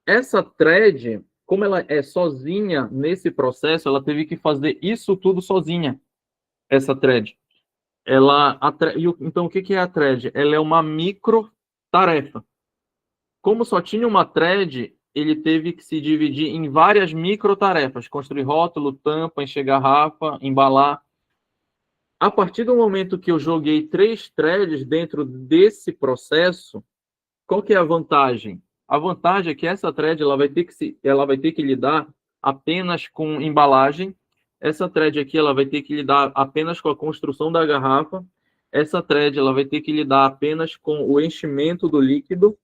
Essa thread, como ela é sozinha nesse processo, ela teve que fazer isso tudo sozinha, essa thread. Então, o que é a thread? Ela é uma micro-tarefa. Como só tinha uma thread, ele teve que se dividir em várias micro-tarefas. Construir rótulo, tampa, encher garrafa, embalar. A partir do momento que eu joguei 3 threads dentro desse processo, qual que é a vantagem? A vantagem é que essa thread ela vai ter que lidar apenas com embalagem. Essa thread aqui ela vai ter que lidar apenas com a construção da garrafa. essa thread ela vai ter que lidar apenas com o enchimento do líquido.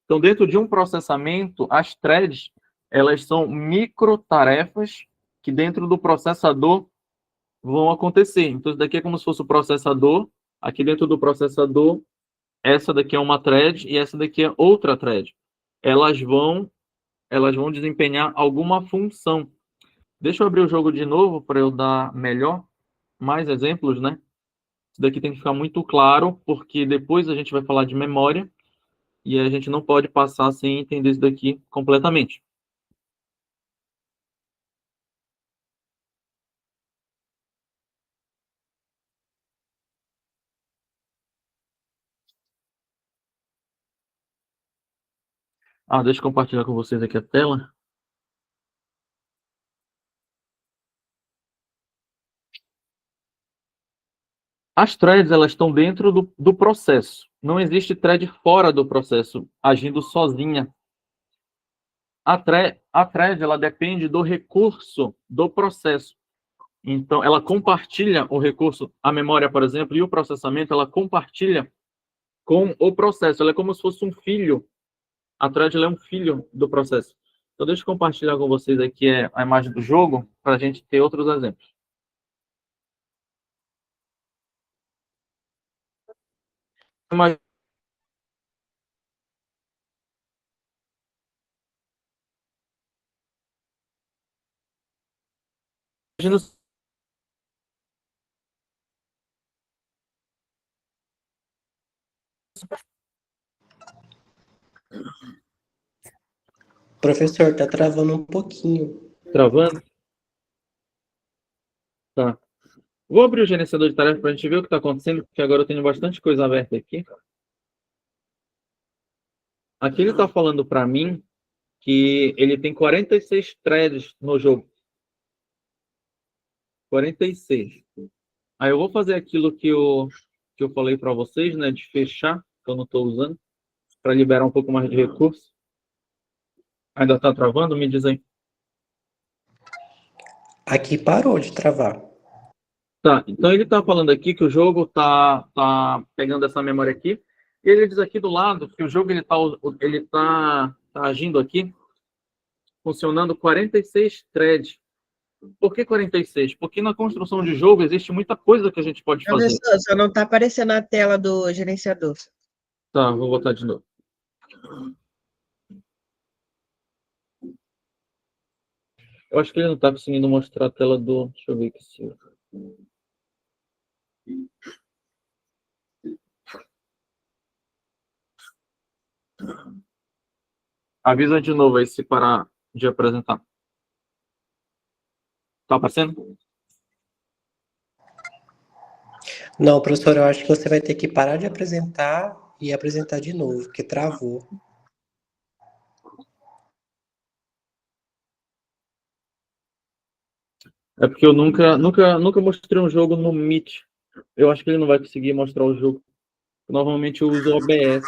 Então, dentro de um processamento, as threads, elas são microtarefas que dentro do processador vão acontecer. Então, isso daqui é como se fosse o processador. Aqui dentro do processador, essa daqui é uma thread e essa daqui é outra thread. Elas vão desempenhar alguma função. Deixa eu abrir o jogo de novo para eu dar mais exemplos, né? Isso daqui tem que ficar muito claro, porque depois a gente vai falar de memória e a gente não pode passar sem entender isso daqui completamente. Deixa eu compartilhar com vocês aqui a tela. As threads, elas estão dentro do processo. Não existe thread fora do processo, agindo sozinha. A thread, ela depende do recurso do processo. Então, ela compartilha o recurso, a memória, por exemplo, e o processamento, ela compartilha com o processo. Ela é como se fosse um filho. A thread ela é um filho do processo. Então, deixa eu compartilhar com vocês aqui a imagem do jogo, para a gente ter outros exemplos. Imagina Professor, tá travando um pouquinho. travando. Tá. Vou abrir o gerenciador de tarefas para a gente ver o que está acontecendo, porque agora eu tenho bastante coisa aberta aqui. Aqui ele está falando para mim que ele tem 46 threads no jogo. 46. Aí eu vou fazer aquilo que eu falei para vocês, né, de fechar, que eu não estou usando, para liberar um pouco mais de recurso. Ainda está travando? Me diz aí. Aqui parou de travar. Tá, então ele está falando aqui que o jogo tá pegando essa memória aqui, e ele diz aqui do lado que o jogo ele tá agindo aqui, funcionando 46 threads. Por que 46? Porque na construção de jogo existe muita coisa que a gente pode fazer. Professor, só não está aparecendo a tela do gerenciador. Tá, vou botar de novo. Eu acho que ele não está conseguindo mostrar a tela do... Deixa eu ver aqui se... Avisa de novo aí se parar de apresentar. Tá aparecendo? Não, professor, eu acho que você vai ter que parar de apresentar e apresentar de novo, porque travou. É porque eu nunca mostrei um jogo no Meet. Eu acho que ele não vai conseguir mostrar o jogo. Normalmente eu uso o OBS.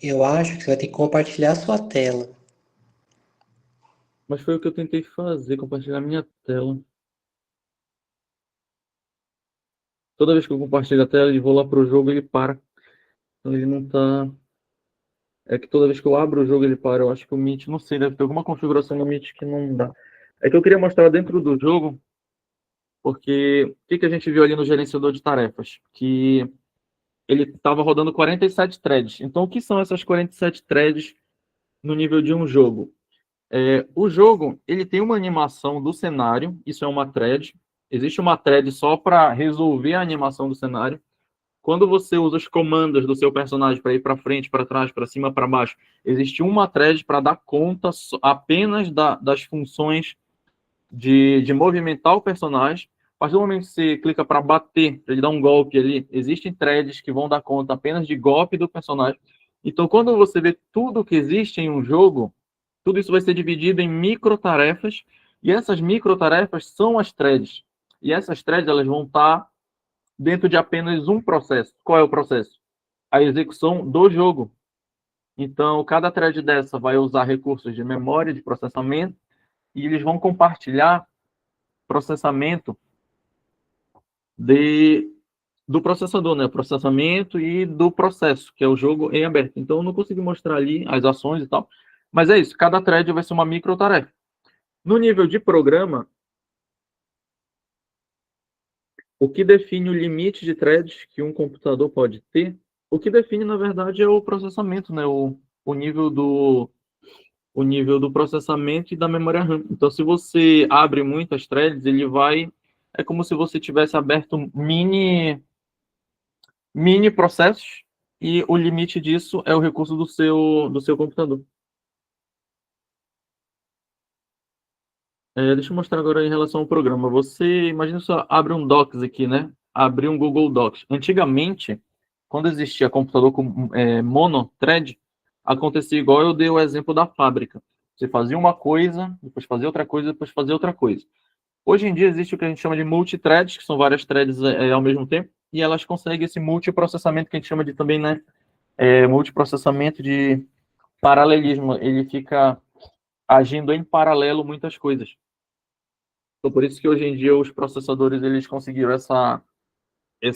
Eu acho que você vai ter que compartilhar a sua tela. Mas foi o que eu tentei fazer, compartilhar minha tela. Toda vez que eu compartilho a tela e vou lá pro jogo, ele para. Então ele não tá... É que toda vez que eu abro o jogo, ele para. Eu acho que o Meet, não sei, deve ter alguma configuração no Meet que não dá. É que eu queria mostrar dentro do jogo, porque o que a gente viu ali no gerenciador de tarefas? Que ele estava rodando 47 threads. Então, o que são essas 47 threads no nível de um jogo? O jogo, ele tem uma animação do cenário, isso é uma thread. Existe uma thread só para resolver a animação do cenário. Quando você usa os comandos do seu personagem para ir para frente, para trás, para cima, para baixo, existe uma thread para dar conta apenas das funções de movimentar o personagem. A partir do momento que você clica para bater, para ele dar um golpe ali, existem threads que vão dar conta apenas de golpe do personagem. Então, quando você vê tudo que existe em um jogo, tudo isso vai ser dividido em microtarefas, e essas microtarefas são as threads. E essas threads elas vão estar dentro de apenas um processo. Qual é o processo? A execução do jogo. Então, cada thread dessa vai usar recursos de memória, de processamento, e eles vão compartilhar processamento do processador, né? Processamento e do processo, que é o jogo em aberto. Então, eu não consegui mostrar ali as ações e tal. Mas é isso, cada thread vai ser uma microtarefa. No nível de programa, o que define o limite de threads que um computador pode ter, o que define, na verdade, é o processamento, né? O nível do processamento e da memória RAM. Então, se você abre muitas threads, ele vai... É como se você tivesse aberto mini processos e o limite disso é o recurso do seu computador. Deixa eu mostrar agora em relação ao programa. Você, imagina só, abre um Docs aqui, né? Abrir um Google Docs. Antigamente, quando existia computador com monothread, acontecia igual eu dei o exemplo da fábrica. Você fazia uma coisa, depois fazia outra coisa, depois fazia outra coisa. Hoje em dia existe o que a gente chama de multithreads, que são várias threads ao mesmo tempo, e elas conseguem esse multiprocessamento que a gente chama de também, né? Multiprocessamento de paralelismo. Ele fica agindo em paralelo muitas coisas. Então, por isso que hoje em dia os processadores eles conseguiram essa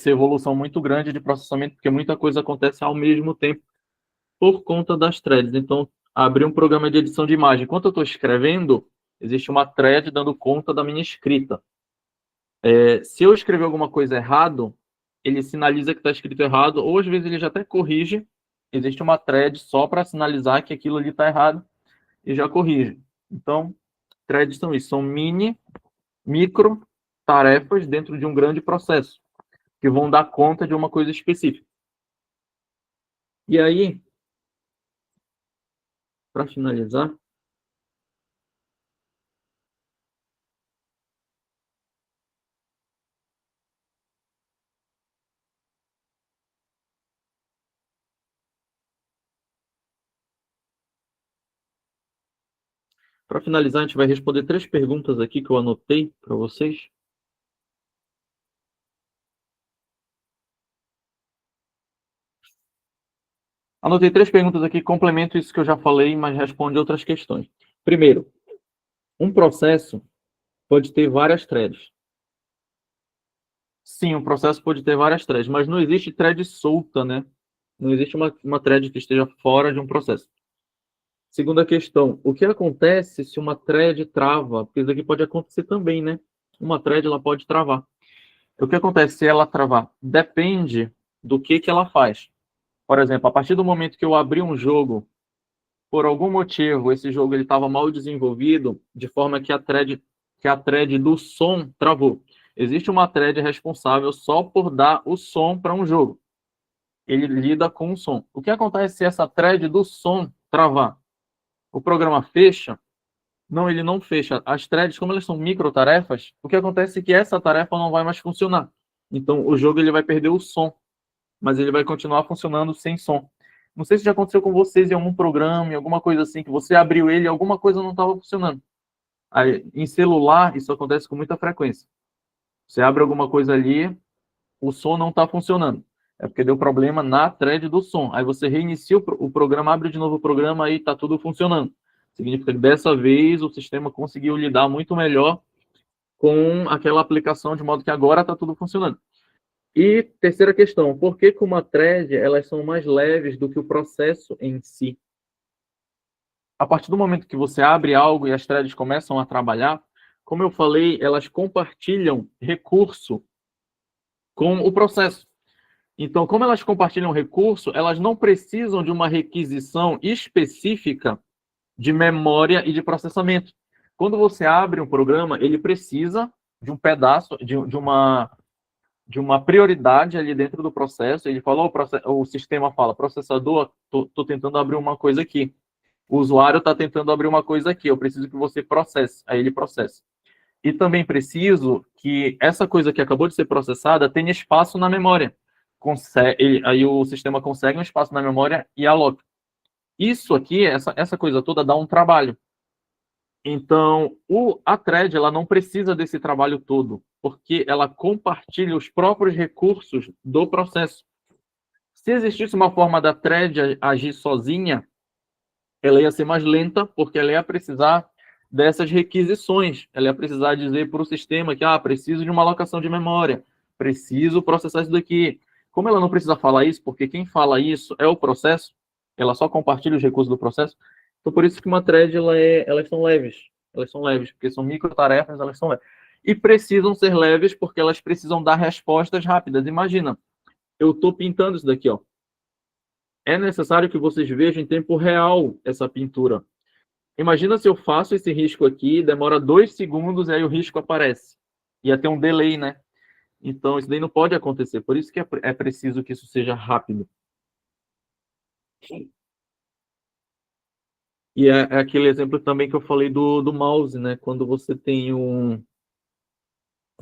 evolução muito grande de processamento, porque muita coisa acontece ao mesmo tempo por conta das threads. Então, abrir um programa de edição de imagem. Enquanto eu estou escrevendo, existe uma thread dando conta da minha escrita. Se eu escrever alguma coisa errado, ele sinaliza que está escrito errado, ou às vezes ele já até corrige. Existe uma thread só para sinalizar que aquilo ali está errado e já corrige. Então, threads são isso, são micro tarefas dentro de um grande processo, que vão dar conta de uma coisa específica. E aí, para finalizar, a gente vai responder 3 perguntas aqui que eu anotei para vocês. Anotei 3 perguntas aqui, complemento isso que eu já falei, mas responde outras questões. Primeiro, um processo pode ter várias threads. Sim, um processo pode ter várias threads, mas não existe thread solta, né? Não existe uma thread que esteja fora de um processo. Segunda questão, o que acontece se uma thread trava? Porque isso aqui pode acontecer também, né? Uma thread ela pode travar. O que acontece se ela travar? Depende do que ela faz. Por exemplo, a partir do momento que eu abri um jogo, por algum motivo, esse jogo estava mal desenvolvido, de forma que a thread do som travou. Existe uma thread responsável só por dar o som para um jogo. Ele lida com o som. O que acontece se essa thread do som travar? O programa fecha? Não, ele não fecha. As threads, como elas são microtarefas, o que acontece é que essa tarefa não vai mais funcionar. Então, o jogo ele vai perder o som, mas ele vai continuar funcionando sem som. Não sei se já aconteceu com vocês em algum programa, em alguma coisa assim, que você abriu ele e alguma coisa não estava funcionando. Aí, em celular, isso acontece com muita frequência. Você abre alguma coisa ali, o som não está funcionando. É porque deu problema na thread do som. Aí você reinicia o programa, abre de novo o programa, aí está tudo funcionando. Significa que dessa vez o sistema conseguiu lidar muito melhor com aquela aplicação, de modo que agora está tudo funcionando. E terceira questão, por que com uma thread elas são mais leves do que o processo em si? A partir do momento que você abre algo e as threads começam a trabalhar, como eu falei, elas compartilham recurso com o processo. Então, como elas compartilham recurso, elas não precisam de uma requisição específica de memória e de processamento. Quando você abre um programa, ele precisa de um pedaço, de uma prioridade ali dentro do processo. Ele fala, o sistema fala, processador, estou tentando abrir uma coisa aqui. O usuário está tentando abrir uma coisa aqui, eu preciso que você processe. Aí ele processa. E também preciso que essa coisa que acabou de ser processada tenha espaço na memória. Aí o sistema consegue um espaço na memória e aloca. Isso aqui, essa coisa toda dá um trabalho. Então, a thread ela não precisa desse trabalho todo, porque ela compartilha os próprios recursos do processo. Se existisse uma forma da thread agir sozinha, ela ia ser mais lenta, porque ela ia precisar dessas requisições. Ela ia precisar dizer para o sistema que preciso de uma alocação de memória, preciso processar isso daqui. Como ela não precisa falar isso, porque quem fala isso é o processo, ela só compartilha os recursos do processo, então por isso que uma thread, elas são leves. Elas são leves, porque são microtarefas, elas são leves. E precisam ser leves porque elas precisam dar respostas rápidas. Imagina, eu estou pintando isso daqui, ó. É necessário que vocês vejam em tempo real essa pintura. Imagina se eu faço esse risco aqui, demora 2 segundos e aí o risco aparece. Ia ter um delay, né? Então, isso daí não pode acontecer. Por isso que é preciso que isso seja rápido. E é aquele exemplo também que eu falei do mouse, né? Quando você tem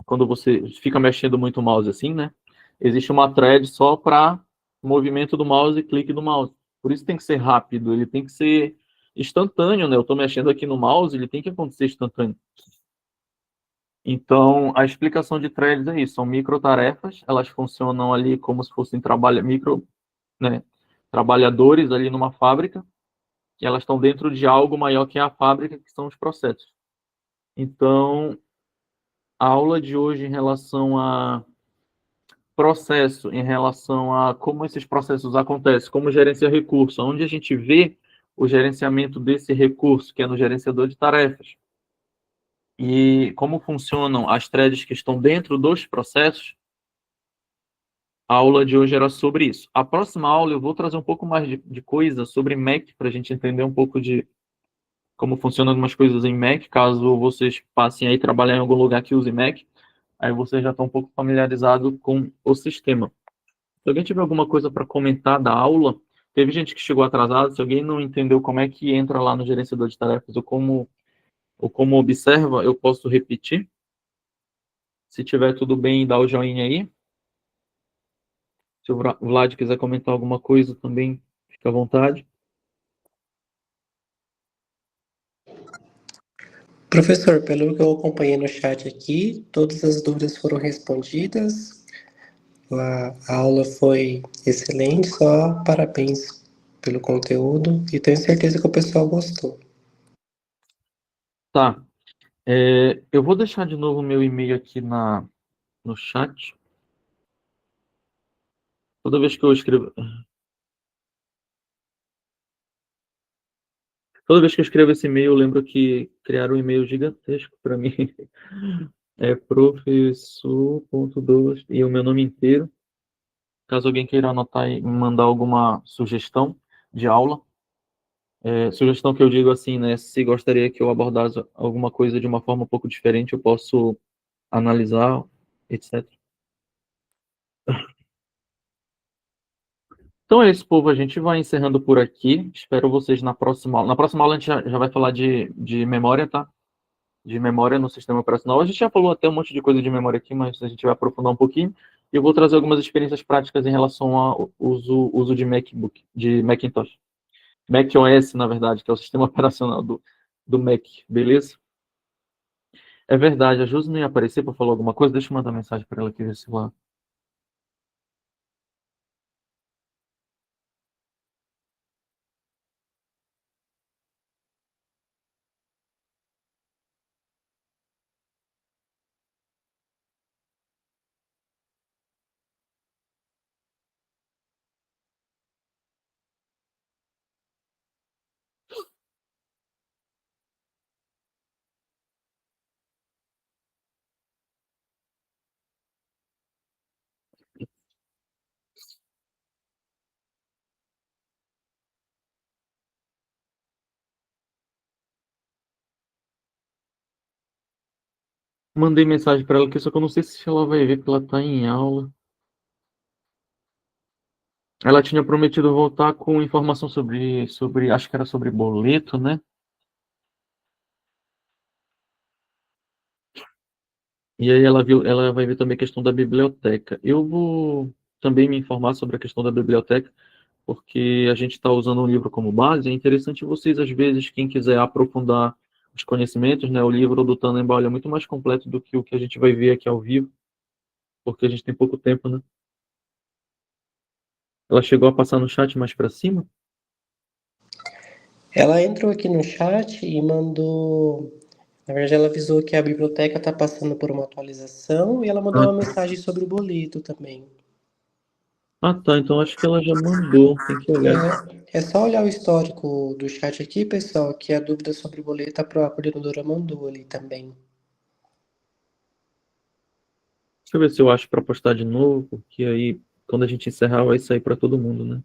quando você fica mexendo muito o mouse assim, né? Existe uma thread só para movimento do mouse e clique do mouse. Por isso tem que ser rápido, ele tem que ser instantâneo, né? Eu estou mexendo aqui no mouse, ele tem que acontecer instantâneo. Então, a explicação de threads é isso, são microtarefas, elas funcionam ali como se fossem trabalhadores ali numa fábrica, e elas estão dentro de algo maior que a fábrica, que são os processos. Então, a aula de hoje em relação a processo, em relação a como esses processos acontecem, como gerenciar recurso, onde a gente vê o gerenciamento desse recurso, que é no gerenciador de tarefas, e como funcionam as threads que estão dentro dos processos, a aula de hoje era sobre isso. A próxima aula eu vou trazer um pouco mais de coisa sobre Mac, para a gente entender um pouco de como funcionam algumas coisas em Mac, caso vocês passem aí trabalhar em algum lugar que use Mac, aí vocês já estão um pouco familiarizados com o sistema. Se alguém tiver alguma coisa para comentar da aula, teve gente que chegou atrasado, se alguém não entendeu como é que entra lá no gerenciador de tarefas ou como observa, eu posso repetir. Se tiver tudo bem, dá o joinha aí. Se o Vlad quiser comentar alguma coisa também, fica à vontade. Professor, pelo que eu acompanhei no chat aqui, todas as dúvidas foram respondidas. A aula foi excelente, só parabéns pelo conteúdo e tenho certeza que o pessoal gostou. Tá. Eu vou deixar de novo o meu e-mail aqui no chat. Toda vez que eu escrevo... Toda vez que eu escrevo esse e-mail, eu lembro que criaram um e-mail gigantesco para mim. É professor.douglas e o meu nome inteiro. Caso alguém queira anotar e me mandar alguma sugestão de aula. Sugestão que eu digo assim, né? Se gostaria que eu abordasse alguma coisa de uma forma um pouco diferente, eu posso analisar, etc. Então é isso, povo. A gente vai encerrando por aqui. Espero vocês na próxima aula. Na próxima aula a gente já vai falar de memória, tá? De memória no sistema operacional. A gente já falou até um monte de coisa de memória aqui, mas a gente vai aprofundar um pouquinho. E eu vou trazer algumas experiências práticas em relação ao uso de MacBook, de Macintosh. macOS, na verdade, que é o sistema operacional do Mac, beleza? É verdade, a Josi não ia aparecer para falar alguma coisa. Deixa eu mandar mensagem para ela aqui, ver se lá. Mandei mensagem para ela aqui, só que eu não sei se ela vai ver, porque ela está em aula. Ela tinha prometido voltar com informação sobre, acho que era sobre boleto, né? E aí ela vai ver também a questão da biblioteca. Eu vou também me informar sobre a questão da biblioteca, porque a gente está usando um livro como base. É interessante vocês, às vezes, quem quiser aprofundar os conhecimentos, né? O livro do Tannenbaum é muito mais completo do que o que a gente vai ver aqui ao vivo, porque a gente tem pouco tempo, né? Ela chegou a passar no chat mais para cima? Ela entrou aqui no chat e mandou Na verdade, ela avisou que a biblioteca está passando por uma atualização e ela mandou uma mensagem sobre o boleto também. Ah, tá. Então acho que ela já mandou. Tem que olhar. É só olhar o histórico do chat aqui, pessoal, que a dúvida sobre o boleto a coordenadora mandou ali também. Deixa eu ver se eu acho para postar de novo, porque aí quando a gente encerrar vai sair para todo mundo, né?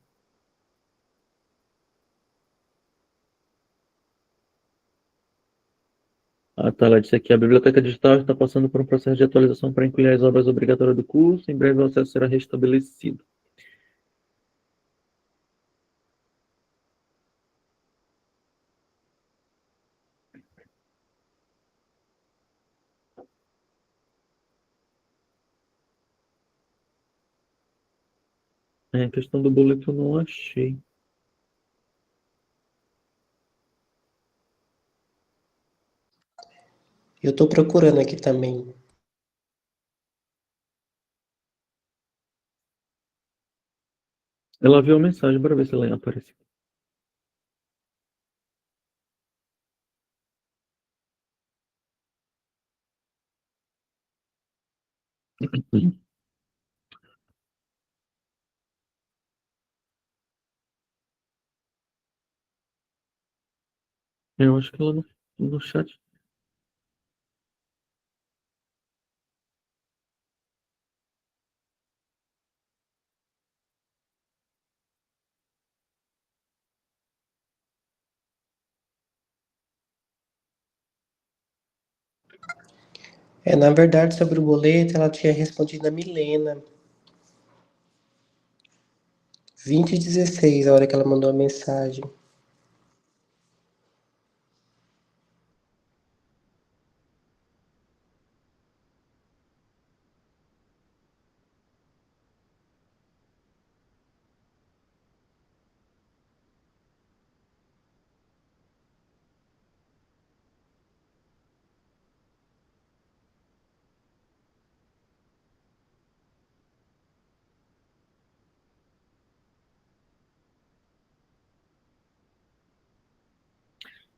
Ah, tá. Ela disse aqui: a biblioteca digital está passando por um processo de atualização para incluir as obras obrigatórias do curso. Em breve o acesso será restabelecido. É, a questão do boleto eu não achei. Eu estou procurando aqui também. Ela viu a mensagem, bora ver se ela aparece. Eu acho que ela no chat. Na verdade, sobre o boleto, ela tinha respondido a Milena. 20h16, a hora que ela mandou a mensagem.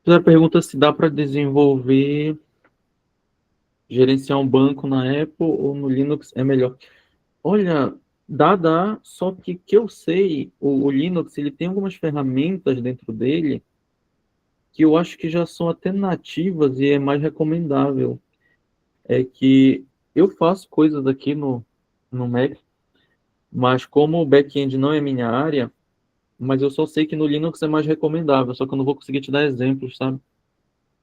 Ela pergunta se dá para desenvolver, gerenciar um banco na Apple ou no Linux é melhor. Olha, dá, só que eu sei, o Linux ele tem algumas ferramentas dentro dele que eu acho que já são até nativas e é mais recomendável. É que eu faço coisas aqui no Mac, mas como o back-end não é minha área, mas eu só sei que no Linux é mais recomendável, só que eu não vou conseguir te dar exemplos, sabe?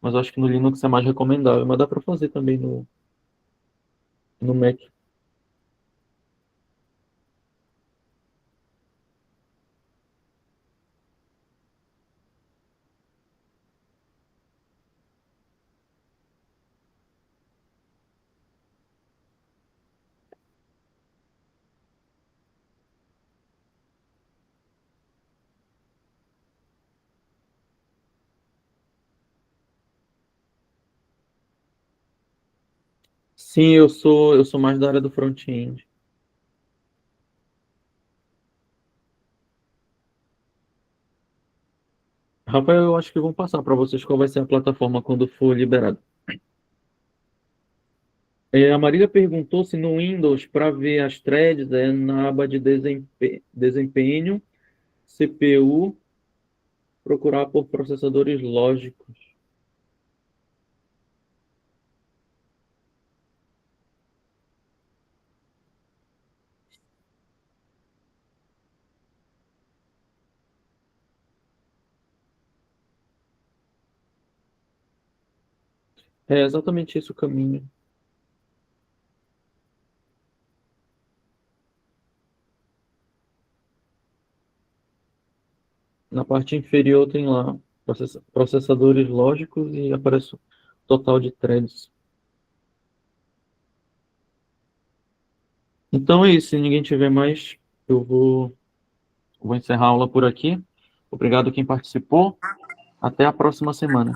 Mas eu acho que no Linux é mais recomendável, mas dá para fazer também no Mac. Sim, eu sou mais da área do front-end. Rafael, eu acho que vão passar para vocês qual vai ser a plataforma quando for liberado. A Marília perguntou se no Windows, para ver as threads, é na aba de desempenho, CPU, procurar por processadores lógicos. É exatamente esse o caminho. Na parte inferior tem lá processadores lógicos e aparece o total de threads. Então é isso. Se ninguém tiver mais, eu vou encerrar a aula por aqui. Obrigado quem participou. Até a próxima semana.